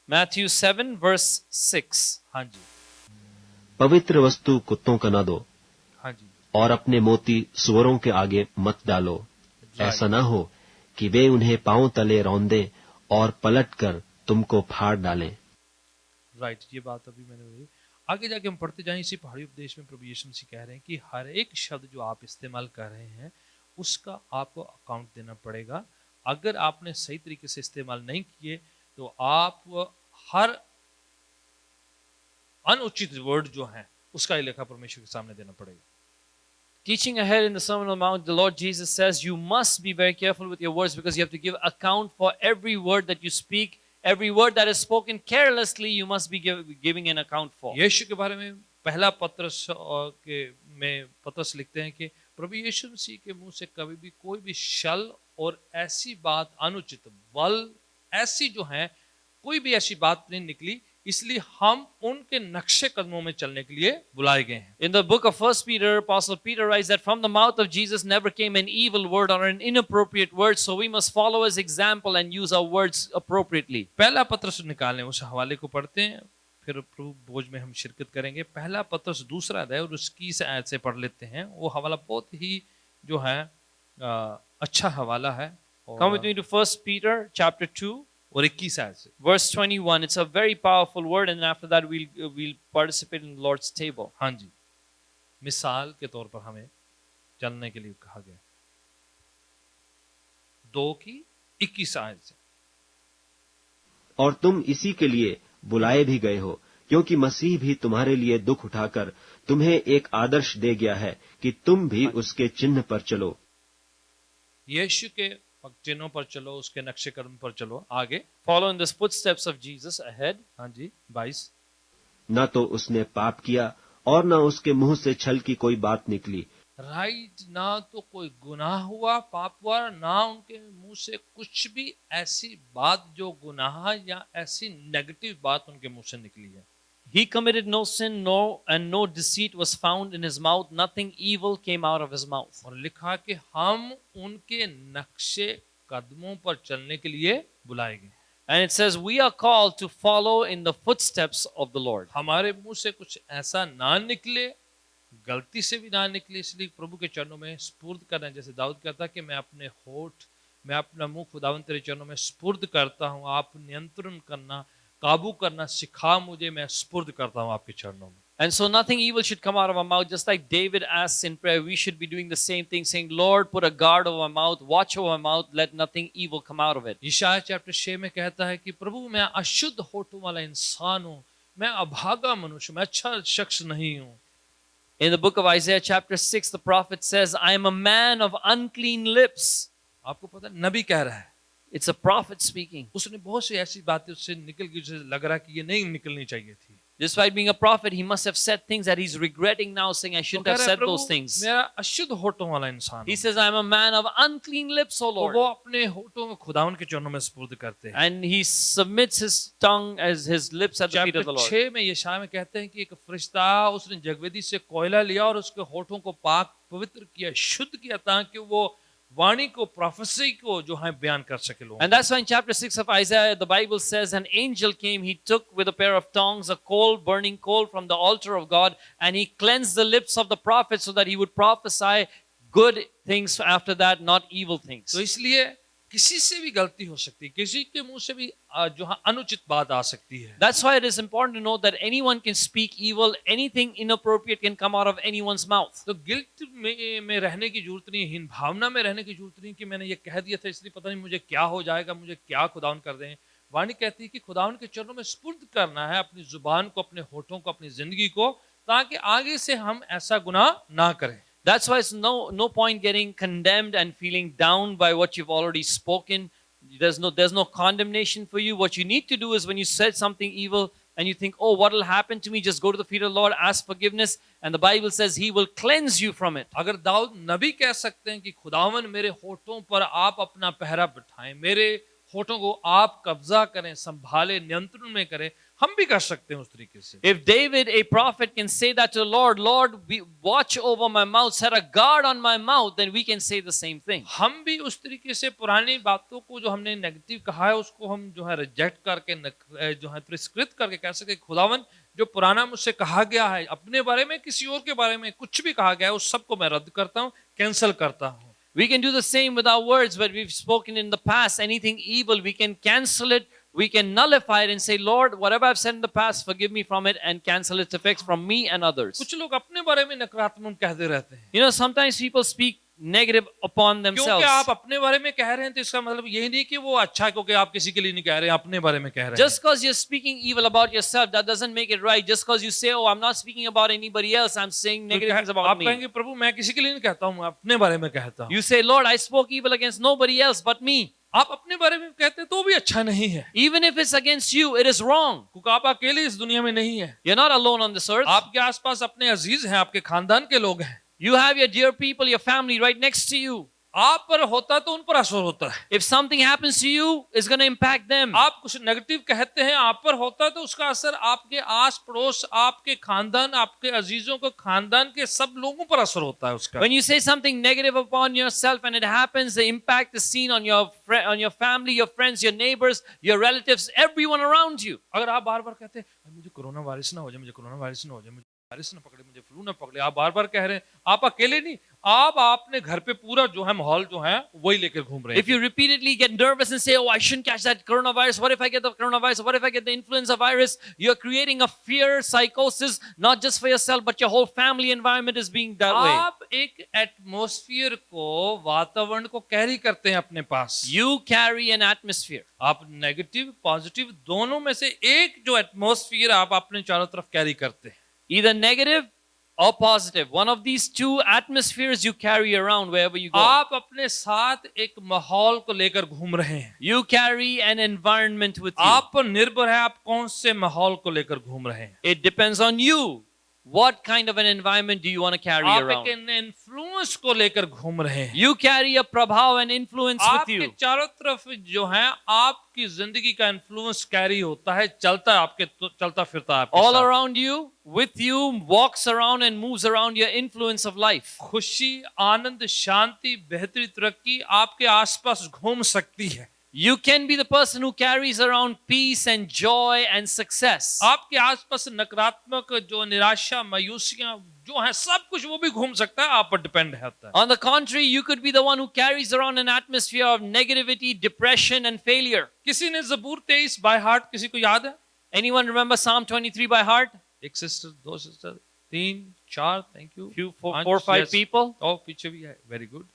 Matthew 7 verse 6. हाँ जी, पवित्र वस्तु कुत्तों का न दो, हाँ जी, और अपने मोती सुअरों के आगे मत डालो। ऐसा न हो कि वे उन्हें पांव तले रौंदे और पलटकर तुमको फाड़ डालें। राइट, ये बात अभी मैंने बोली। आगे जाके हम पढ़ते जाएं। इसी पहाड़ी उपदेश में प्रभु यीशु मसीह कह रहे हैं कि हर एक शब्द जो आप इस्तेमाल कर रहे हैं उसका आपको अकाउंट देना पड़ेगा। अगर आपने सही तरीके से इस्तेमाल नहीं किए तो आप हर अनुचित वर्ड जो है उसका लेखा परमेश्वर के सामने देना पड़ेगा। Teaching ahead in the Sermon on the Mount, the Lord Jesus says you must be very careful with your words because you have to give account for every word that you speak. Every word that is spoken carelessly, you must be giving an account for. यीशु के बारे में पहला पत्रस के में पत्रस लिखते हैं कि प्रभु यीशु मसीह के मुंह से कभी भी कोई भी छल और ऐसी बात अनुचित बल ऐसी जो है कोई भी ऐसी बात नहीं निकली, इसलिए हम उनके नक्शे कदमों में चलने के लिए बुलाए गए हैं। In the book of 1 Peter, Apostle Peter writes that from the mouth of Jesus never came an evil word or an inappropriate word, so we must follow his example and use our words appropriately. पहला पत्रस निकालें, उस हवाले को पढ़ते हैं, फिर प्रभु भोज में हम शिरकत करेंगे। पहला पत्रस दूसरा अध्याय और उसकी आयत से पढ़ लेते हैं। वो हवाला बहुत ही जो है अच्छा हवाला है। Come with me to 1 Peter chapter 2. और 21 आयत से Verse 21, it's a very powerful word, and after that we'll participate in the Lord's table. हाँ जी, मिसाल के तौर पर हमें चलने के लिए कहा गया। 2 की 21 आयत से, और तुम इसी के लिए बुलाए भी गए हो, क्योंकि मसीह भी तुम्हारे लिए दुख उठाकर तुम्हें एक आदर्श दे गया है कि तुम भी उसके चिन्ह पर चलो। यीशु के चिन्हों पर चलो, उसके नक्शे कदम पर चलो। आगे Follow in the footsteps of Jesus ahead. हाँ जी 22, न तो उसने पाप किया और न उसके मुंह से छल की कोई बात निकली। राइट, ना तो कोई गुनाह हुआ, पाप हुआ, ना उनके मुंह से कुछ भी ऐसी बात जो गुनाह या ऐसी नेगेटिव बात उनके मुंह से निकली है। He committed no sin, no deceit was found in his mouth. Nothing evil came out of his mouth. और लिखा कि हम उनके नक्शे कदमों पर चलने के लिए बुलाए गए। And it says we are called to follow in the footsteps of the Lord. हमारे मुंह से कुछ ऐसा ना निकले, गलती से भी ना निकले, इसलिए प्रभु के चरणों में स्पुर्द करना। जैसे दाऊद कहता कि मैं अपने होठ, मैं अपना मुंह खुदावंद तेरे चरणों में स्पुर्द करता हूँ, आप नियंत्रण करना, काबू करना सिखा मुझे, मैं स्पुर्द करता हूँ आपके चरणों में। And so nothing evil should come out of our mouth. Just like David asks in prayer, we should be doing the same thing, saying, Lord, put a guard over our mouth, watch over our mouth, let nothing evil come out of it. यशायाह chapter 6 में कहता है कि प्रभु मैं अशुद्ध होठों वाला इंसान हूँ, मैं अभागा मनुष्य, मैं अच्छा शख्स नहीं हूँ। In the book of Isaiah chapter 6, the prophet says, I am a man of unclean lips. आपको पता है, नबी कह रहा है, It's a prophet speaking. उसने बहुत सी ऐसी बातें उससे निकल गई, उसे लग रहा कि ये नहीं निकलनी चाहिए थी। Despite being a prophet, he must have said things that he's regretting now, saying, I shouldn't have said those things. मेरा अशुद्ध होठों वाला इंसान He says, I am a man of unclean lips, O Lord. वो अपने होठों में खुदावन के चरणों में स्पुर्द करते हैं। And he submits his tongue as his lips at the feet of the chapter Lord. 6 में यशायाह में कहते हैं कि एक फरिश्ता उसने जगवेदी से कोयला लिया और उसके होठों को पाक पवित्र किया, शुद्ध किया, ताकि वो वाणी को, प्रोफेसी को जो है बयान कर सके लोग। And that's why in chapter 6 of Isaiah, the Bible says, an angel came, he took with a pair of tongs a coal, burning coal from the altar of God, and he cleansed the lips of the prophet so that he would prophesy good things after that, not evil things. तो इसलिए किसी से भी गलती हो सकती है, किसी के मुंह से भी जो है अनुचित बात आ सकती है। That's why it is important to know that anyone can speak evil, anything inappropriate can come out of anyone's mouth. तो गिल्ट में रहने की जरूरत नहीं, हीन भावना में रहने की जरूरत नहीं कि मैंने ये कह दिया था इसलिए पता नहीं मुझे क्या हो जाएगा, मुझे क्या खुदावन कर दें। वाणी कहती है कि खुदावन के चरणों में स्पुर्द करना है अपनी जुबान को, अपने होठों को, अपनी जिंदगी को, ताकि आगे से हम ऐसा गुनाह ना करें। That's why it's no point getting condemned and feeling down by what you've already spoken. There's no condemnation for you. What you need to do is when you said something evil and you think, oh, what will happen to me? Just go to the feet of the Lord, ask forgiveness, and the Bible says He will cleanse you from it. अगर दाऊद नबी कह सकते हैं कि खुदावन मेरे होठों पर आप अपना पहरा बिठाएं, मेरे होठों को आप कब्जा करें, संभाले, नियंत्रण में करें, हम भी कर सकते हैं उस तरीके से। If David, a prophet, can say that to the Lord, Lord, watch over my mouth, set a guard on my mouth, then we can say the same thing. हम भी उस तरीके से पुरानी बातों को जो हमने नेगेटिव कहा है उसको हम जो है रिजेक्ट करके जो है तिरस्कृत करके कह सके, खुदावन जो पुराना मुझसे कहा गया है अपने बारे में, किसी और के बारे में कुछ भी कहा गया है, उस सबको मैं रद्द करता हूँ, कैंसिल करता हूँ। We can do the same with our words, but we've spoken in the past. Anything evil, we can cancel it. We can nullify it and say, Lord, whatever I've said in the past, forgive me from it and cancel its effects from me and others. कुछ लोग अपने बारे में नकारात्मक कहते रहते हैं। You know, sometimes people speak negative upon क्योंकि themselves. आप अपने बारे में कह रहे हैं तो इसका मतलब यही नहीं कि वो अच्छा है, क्योंकि आप किसी के लिए नहीं कह रहे हैं, अपने बारे में कह रहे हैं। Just because you're speaking evil about yourself, that doesn't make it right. Just because you say, "Oh, I'm not speaking about anybody else, I'm saying negative things about आप me." कहेंगे प्रभु मैं किसी के लिए नहीं कहता हूँ, मैं अपने बारे में कहता हूँ। You say, "Lord, I spoke evil against nobody else but me." आप अपने बारे में कहते हैं तो भी अच्छा नहीं है, Even if it's against you, it is wrong. क्योंकि आप अकेले इस दुनिया में नहीं है। You're not alone on this earth. आपके आसपास अपने अजीज हैं, आपके खानदान के लोग हैं। You have your dear people, your family right next to you. आप पर होता तो उन पर असर होता है। If something happens to you, it's going to impact them. आप कुछ नेगेटिव कहते हैं, आप पर होता है तो उसका असर आपके आस पड़ोस, आपके खानदान, आपके अजीजों को, खानदान के सब लोगों पर असर होता है उसका। When you say something negative upon yourself and it happens, the impact is seen on your family, your friends, your neighbors, your relatives, everyone around you. अगर आप बार बार कहते हैं मुझे कोरोना वायरस ना हो जाए, मुझे कोरोना वायरस ना हो जाए, मुझे वायरस ना पकड़े, मुझे फ्लू ना पकड़े, आप बार बार कह रहे हैं, आप अकेले नहीं, आप अपने घर पे पूरा जो है माहौल जो है वही लेकर घूम रहे हैं। If you repeatedly get nervous and say, "Oh, I shouldn't catch that coronavirus. What if I get the coronavirus? What if I get the influenza virus?" You're creating a fear psychosis, not just for yourself, but your whole family environment is being that way. आप एक atmosphere को, वातावरण को carry करते हैं अपने पास। You carry an atmosphere. आप negative positive दोनों में से एक जो एटमॉस्फेयर आप अपने चारों तरफ कैरी करते हैं, Either negative or positive. One of these two atmospheres you carry around wherever you go. आप अपने साथ एक माहौल को लेकर घूम रहे हैं। You carry an environment with you. आप पर निर्भर है आप कौन से माहौल को लेकर घूम रहे हैं। It depends on you. What kind of an environment do you want to carry आप around? एक इन्फ्लुएंस को लेकर घूम रहे हैं। You carry a prabhav and influence with आपके you. चारों तरफ जो है आपकी जिंदगी का इन्फ्लुएंस कैरी होता है, चलता है आपके, चलता फिरता है आपके All साथ। around you, with you, walks around and moves around your influence of life. खुशी, आनंद, शांति, बेहतरी, तरक्की आपके आसपास घूम सकती है। You can be the person who carries around peace and joy and success. आपके आसपास नकारात्मक जो निराशा, मायूसियां जो है, सब कुछ वो भी घूम सकता है, आप पर डिपेंड होता है। On the contrary, you could be the one who carries around an atmosphere of negativity, depression, and failure. किसी ने ज़बूर 23 बाय हार्ट, किसी को याद है? Anyone remember Psalm 23 by heart? एक सिस्टर, दो sister, 3 4, thank you, Few, four, 5 people. और पीछे भी है, वेरी गुड।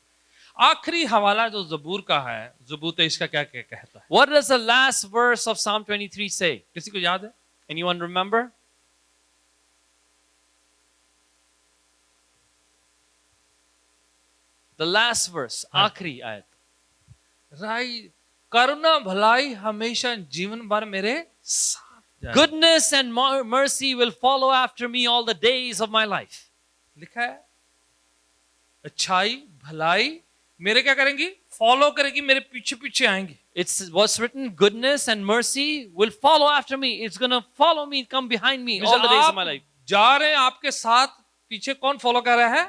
आखिरी हवाला जो ज़बूर का है, ज़बूर 23 का क्या क्या कहता है? What does the last verse of Psalm 23 say? किसी को याद है? Anyone remember? The last verse, आखिरी आयत. राई करुणा भलाई हमेशा जीवन भर मेरे साथ जाए। Goodness and mercy will follow after me all the days of my life. लिखा है अच्छाई भलाई मेरे क्या करेंगी? फॉलो करेगी, मेरे पीछे पीछे आएंगी। It's what's written, goodness and mercy will follow after me. It's going to follow me, come behind me all the days of my life. जा रहे हैं आपके साथ, पीछे कौन फॉलो कर रहा है?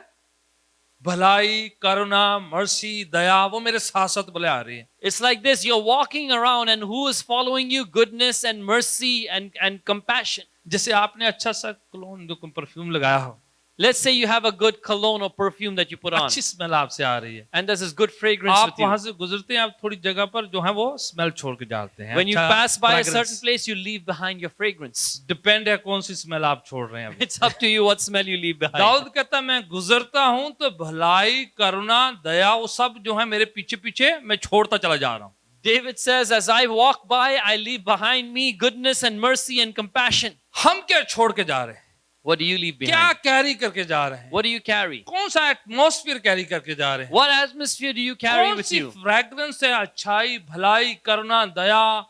भलाई, करुणा, मर्सी, दया, वो मेरे साथ साथ बोले आ रही है। It's like this, you're walking around and who is following you? Goodness and mercy and compassion. जैसे आपने अच्छा सा क्लोन जो परफ्यूम लगाया हो, Let's say you have a good cologne or perfume that you put on, अच्छी smell आपसे आ रही है, and there's this good fragrance आप with you. वहां से गुजरते हैं, आप थोड़ी जगह पर जो है वो स्मेल छोड़ के जाते हैं। When you अच्छा pass by a fragrance। certain place, you leave behind your fragrance. Depend है कौन सी स्मेल आप छोड़ रहे हैं अभी। It's up to you what smell you leave behind. Dawood कहता मैं गुजरता हूं तो भलाई, करुणा, दया, वो सब जो है मेरे पीछे पीछे मैं छोड़ता चला जा रहा हूं। David says, as I walk by, I leave behind me goodness and mercy and compassion. हम क्या छोड़ के जा रहे हैं? What do you leave क्या behind? कैरी करके जा रहे हैं? What do you carry? कौन सा एटमॉस्फेयर कैरी करके जा रहे हैं? What atmosphere do you carry कौन with सी you? फ्रैग्रेंस है? अच्छाई, भलाई, करुणा, दया,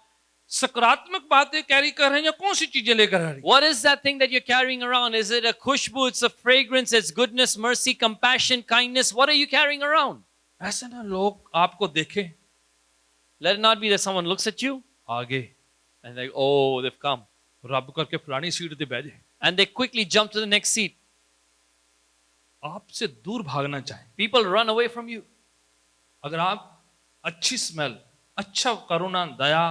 सकारात्मक बातें कैरी कर रहे हैं या कौन सी चीजें लेकर आ रही हैं? What is that thing that you're carrying around? Is it a khushbu? It's a fragrance? It's goodness, mercy, compassion, kindness? What are you carrying around? ऐसे ना लोग आपको देखें Let it not be that someone looks at you आगे and like, oh, they've come. रब करके पुरानी seat पे बैठ जाए, And they quickly jump to the next seat. आपसे दूर भागना चाहें। People run away from you. अगर आप अच्छी स्मेल, अच्छा करुणा, दया,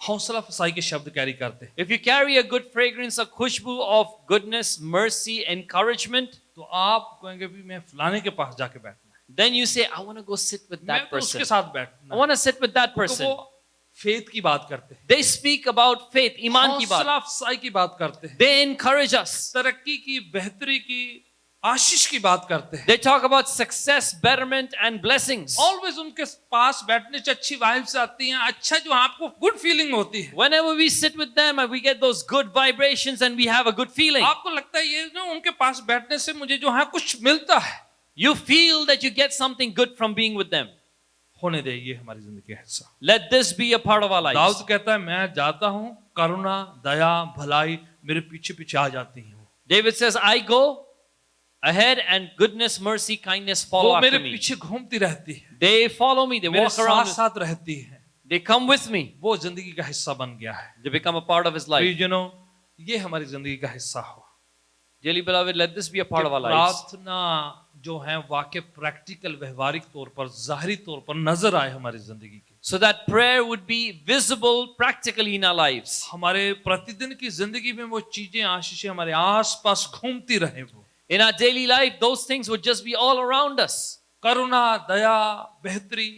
हौसला अफजाई के शब्द कैरी करते हैं, If you carry a good fragrance, a khushbu of goodness, mercy, encouragement, तो आप कहेंगे भी मैं फलाने के पास जाके बैठना है, then you say, I want to go sit with मैं that तो उसके person. साथ I बैठना है। want to sit with that तो person. वो फेथ की बात करते हैं, They speak about faith, iman ki हौसला baat. अफजाई की बात करते हैं, They encourage us. तरक्की की, बेहतरी की, आशीष की बात करते हैं। They talk about success, betterment, and blessings. Always उनके पास बैठने से अच्छी वाइब्स आती हैं, अच्छा जो आपको गुड फीलिंग होती है। Whenever we sit with them and we get those good vibrations and we have a good feeling. आपको लगता है ये ना उनके पास बैठने से मुझे जो है कुछ मिलता है। You feel that you get something good from being with them. होने दे, ये हमारी जिंदगी का हिस्सा। Let this be a part of our lives. Dawood कहता है मैं जाता हूँ, करुणा दया भलाई मेरे पीछे पीछे आ जाती हैं। David says, I go ahead and goodness, mercy, kindness follow वो मेरे after me. पीछे घूमती रहती है, They follow me. They मेरे walk साथ around. साथ रहती है। They come with me. वो जिंदगी का हिस्सा बन गया है। They become a part of his life. प्रियजनों, ये हमारी जिंदगी का हिस्सा हो। Dearly beloved, let this be a part कि of our lives. प्रार्थना जो है वाकई प्रैक्टिकल व्यवहारिक तौर पर जाहिरी तौर पर नजर आए हमारी जिंदगी की। So that prayer would be visible practically in our lives. हमारे प्रतिदिन की जिंदगी में वो चीजें आशीषें हमारे आसपास घूमती रहे। वो In our daily life, those things would just be all around us. करुणा दया बेहतरी,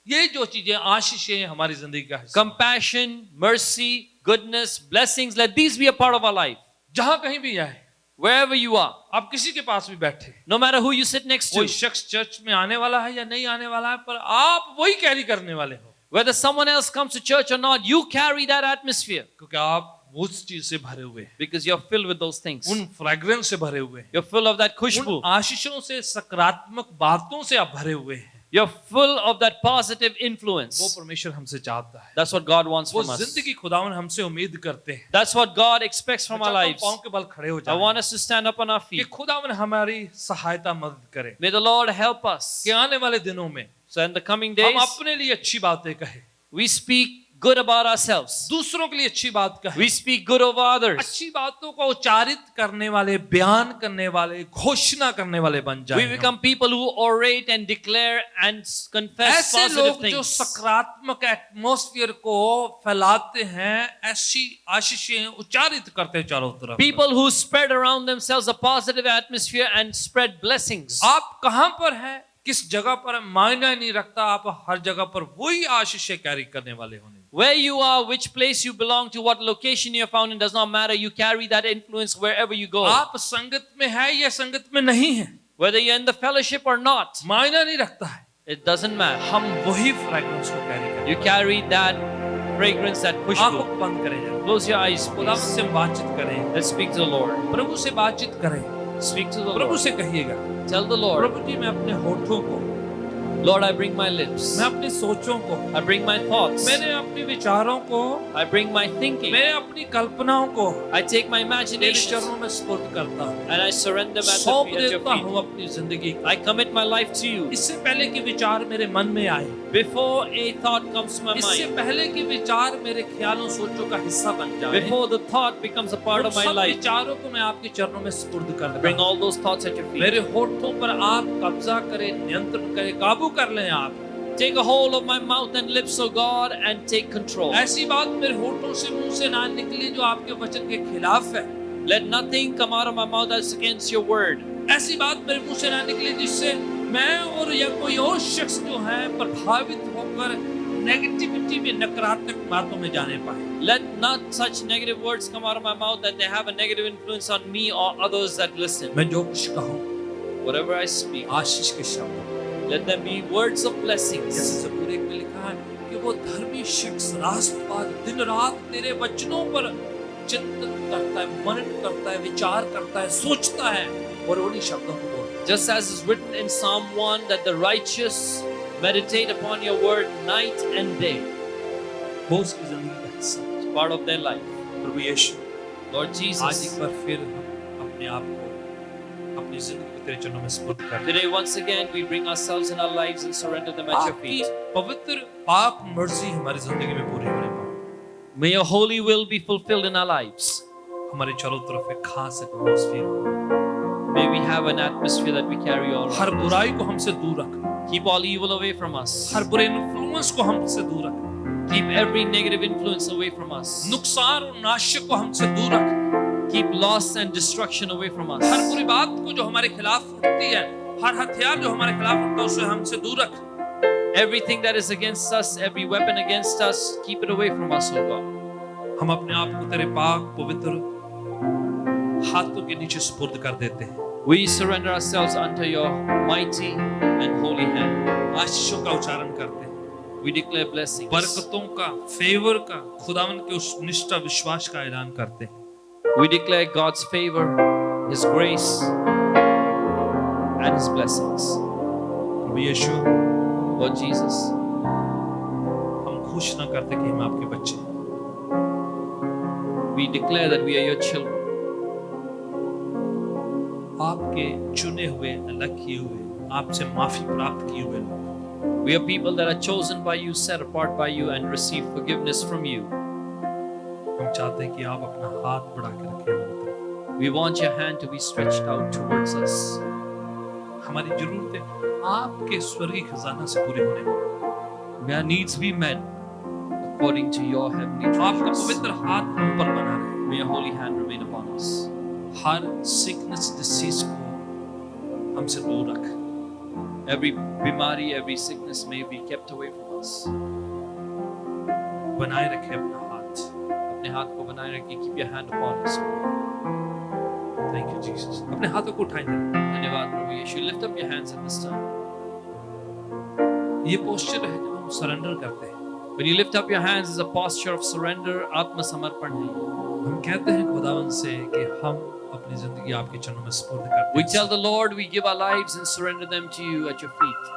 ये जो चीजें आशीषें हमारी जिंदगी का हिस्सा। Compassion, mercy, goodness, blessings, let these be a part of our life. जहां कहीं भी जाए, Wherever you are, आप किसी के पास भी बैठे, no matter who you sit next कोई to, शख्स चर्च में आने वाला है या नहीं आने वाला है, पर आप वही कैरी करने वाले हो, whether someone else comes to church or not, you carry that atmosphere क्योंकि आप उस चीज से भरे हुए हैं, because you're filled with those things. उन फ्रेग्रेंस से भरे हुए हैं, You're full of that उन khushbu. आशीषों से, सकारात्मक बातों से आप भरे हुए हैं। You're full of that positive वो influence. परमेश्वर हमसे चाहता है, That's what God wants वो from us. जिंदगी खुदावन हमसे उम्मीद करते हैं। That's what God expects from our मैं चाहता हूं lives. पांव के बल खड़े हो I want जाएं us to stand up on our कि feet. खुदावन हमारी सहायता मदद करे May the Lord help us. कि आने वाले दिनों में So in the coming हम days, अपने लिए अच्छी बातें कहें, we speak good about ourselves. दूसरों के लिए अच्छी बात कहें, We speak good over others. अच्छी बातों को उच्चारित करने वाले, बयान करने वाले, घोषणा करने वाले बन We जाएं। become people who orate and declare and confess ऐसे positive लोग जो things. सकारात्मक एटमॉस्फेयर को फैलाते हैं, ऐसी आशीषें उच्चारित करते हैं चारों तरफ। People who spread around themselves a positive atmosphere and spread blessings. आप कहां पर हैं, किस जगह पर है, मायने नहीं रखता, आप हर जगह पर वही आशीषें कैरी करने वाले होने। Where you are, which place you belong to, what location you're found in does not matter. You carry that influence wherever you go. आप संगत में है या संगत में नहीं है, Whether you're in the fellowship or not, मायना नहीं रखता है, it doesn't matter. हम वही फ्रेग्रेंस को कैरी करें। You carry that fragrance, that आंखों khushbu. को बंद करें, Close your eyes, खुदा please. से बातचीत करें, Let's speak to the Lord. प्रभु से बातचीत करें, Speak to the Prabhu Lord. से कहिएगा, Tell the Lord, प्रभु जी मैं अपने होठों को, Lord, I bring my lips. मैं अपनी सोचों को, I bring my thoughts. मैंने अपने विचारों को, I bring my thinking. मैं अपनी कल्पनाओं को I take my तेरे imaginations चरणों में सुपुर्द करता हूँ, and I surrender them at सौंप your देता feet. हूँ अपनी जिंदगी को। I commit my life to you. इससे पहले कि विचार मेरे मन में आए, Before a thought comes to my इससे mind, पहले कि विचार मेरे ख्यालों सोचों का हिस्सा बन जाए, before the thought becomes a part उन of my सब life, विचारों को मैं आपके चरणों में सुपुर्द कर bring देता हूँ। all those thoughts at your feet. मेरे होठों पर आप कब्जा करें, नियंत्रण करें, काबू कर लें आप। Take a hold of my mouth and lips, O God, and take control. ऐसी बात मेरे होठों से, मुंह से ना निकले जो आपके वचन के खिलाफ है। Let nothing come out of my mouth that's against your word. ऐसी बात मेरे मुंह से ना निकले जिससे मैं और या कोई और शख्स जो है प्रभावित होकर नेगेटिविटी में, नकारात्मक बातों में जाने पाए। Let not such negative words come out of my mouth that they have a negative influence on me or others that listen. मैं जो कुछ कहूँ, Whatever I speak, आशीष के शब्द, let them be words of blessings. जैसे ज़बूर एक में लिखा है कि वो धर्मी शख्स रास्तबाज दिन रात तेरे वचनों पर चिंतन करता है, मनन करता है, विचार करता है, सोचता है और उन्हीं शब्दों को बोलता है। Just as is written in Psalm 1 that the righteous meditate upon your word night and day. वो उसकी जिंदगी का हिस्सा है। It's part of their life. Prabhu Yeshu, Lord आज Jesus, एक बार फिर हम अपने आप को, अपनी जिंदगी को तेरे चरणों में सुपुर्द करते हैं। today once again we bring ourselves and our lives and surrender them at your आपकी feet. पवित्र पाक मर्जी हमारी जिंदगी में पूरी होने पाए। May your holy will be fulfilled in our lives. हमारे चारों तरफ एक खास atmosphere, May we have an atmosphere that we carry all her around us. बुराई को हमसे दूर रख, Keep all evil away from us. हर बुरे इन्फ्लुएंस को हमसे दूर रख, Keep every negative influence away from us. नुकसान और नाशक को हमसे दूर रख, Keep loss and destruction away from her us. बुरी बात को जो हमारे खिलाफ उठती है, हर हथियार जो हमारे खिलाफ उठता है, उसे हमसे दूर रख। Everything that is against us, every weapon against us, keep it away from us, O God. हम अपने आप को तेरे पाक पवित्र हाथों के नीचे सुपुर्द कर देते हैं। We surrender ourselves under your mighty and holy hand. आशीषों का उच्चारण करते हैं, We declare blessings. बरकतों का, फेवर का, खुदावन के उस निष्ठा विश्वास का ऐलान करते हैं। We declare God's favor, His grace, and His blessings. Prabhu Yeshu, Lord Jesus, हम घोषणा करते कि हम आपके बच्चे हैं। we declare that we are your children. आपके चुने हुए, अलग किए हुए, आपसे माफी प्राप्त किए हुए लोग। We are people that are chosen by you, set apart by you, and receive forgiveness from you. हम चाहते हैं कि आप अपना हाथ बढ़ा के रखें हमारे तरफ। We want your hand to be stretched out towards us. हमारी जरूरतें आपके स्वर्गीय खजाना से पूरे होने में, May our needs be met according to your heavenly आपका treasures. पवित्र हाथ हम पर बना रहे। May your holy hand remain upon us. Her sickness disease को हमसे दूर रख। Every bimari, every sickness may be kept away from us. बनाए रखे अपना हाथ। अपने हाथ को बनाए रखिए. Keep your hand upon us. Thank you Jesus. अपने हाथों को उठाएं। धन्यवाद प्रभु यीशु. Lift up your hands at this time. ये पोस्चर है जब हम सरेंडर करते हैं। When you lift up your hands, is a posture of surrender. आत्मसमर्पण है. हम कहते हैं खुदावन से कि हम अपनी जिंदगी आपके चरणों में सुपुर्द करते We हैं। tell the Lord, we give our lives and surrender them to you at your feet.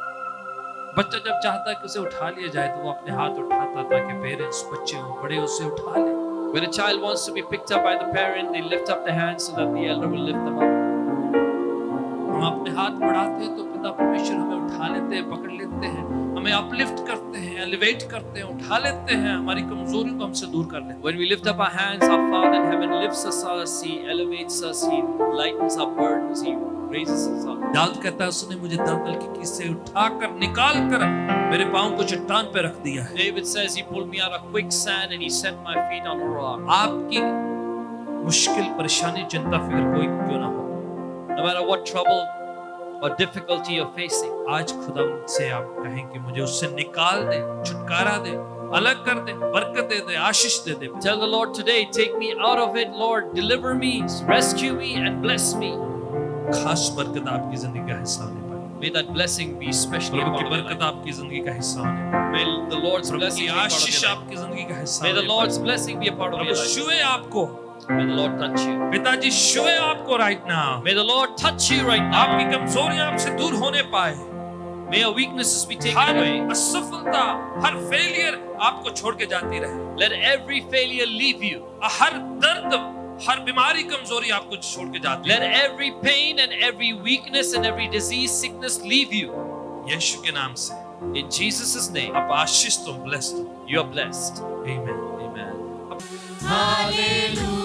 बच्चा जब चाहता है कि उसे उठा लिया जाए तो वो अपने हाथ उठाता ताकि पेरेंट्स बच्चे हो बड़े उसे उठा ले। When a child wants to be picked up by the parent, they lift up their hands so that the elder will lift them up. हम अपने हाथ बढ़ाते हैं तो पिता परमेश्वर हमें उठा लेते हैं, पकड़ लेते हैं, हमें अपलिफ्ट करते हैं, एलिवेट करते हैं, उठा लेते हैं, हमारी कमजोरियों को हमसे दूर कर लेते हैं। When we lift up our hands, our Father in heaven lifts us up, He elevates us, He lightens our burdens, He raises us up. Dawood कहता है उसने मुझे दलदल की कील से उठाकर निकाल कर मेरे पांव को चट्टान पे रख दिया है। David says, He pulled me out of quicksand and He set my feet on a rock. आपकी मुश्किल परेशानी चिंता फिक्र कोई क्यों ना हो, No matter what trouble or difficulty you're facing, आज खुदा से आप कहें कि मुझे उससे निकाल दे, छुटकारा दे, अलग कर दे, बरकत दे दे, आशीष दे दे। tell the Lord today, take me out of it, Lord, deliver me, rescue me and bless me. खास बरकत आपकी जिंदगी का हिस्सा होने पाए। May that blessing be especially a Prabhu part की of your बरकत life. आपकी जिंदगी का हिस्सा होने पाए। May the Lord's Prabhu blessing की be a part of Ashish your life. आपकी जिंदगी का हिस्सा May the होने Lord's पाए। blessing be a part of your Prabhu life. छुए आपको, May the Lord touch you. पिताजी छुए आपको right now. May the Lord touch you right now. आपकी कमजोरियां आपसे दूर होने पाए। May your weaknesses be taken her away. असफलता, हर फेलियर आपको छोड़ के जाती रहे। Let every failure leave you. हर दर्द, हर बीमारी, कमजोरी आपको छोड़ के जाती Let है। every pain and every weakness and every disease, sickness leave you. यीशु के नाम से In Jesus' name, आप आशीष तो, ब्लेस्ड हो। you are blessed. आमीन। Amen. Hallelujah.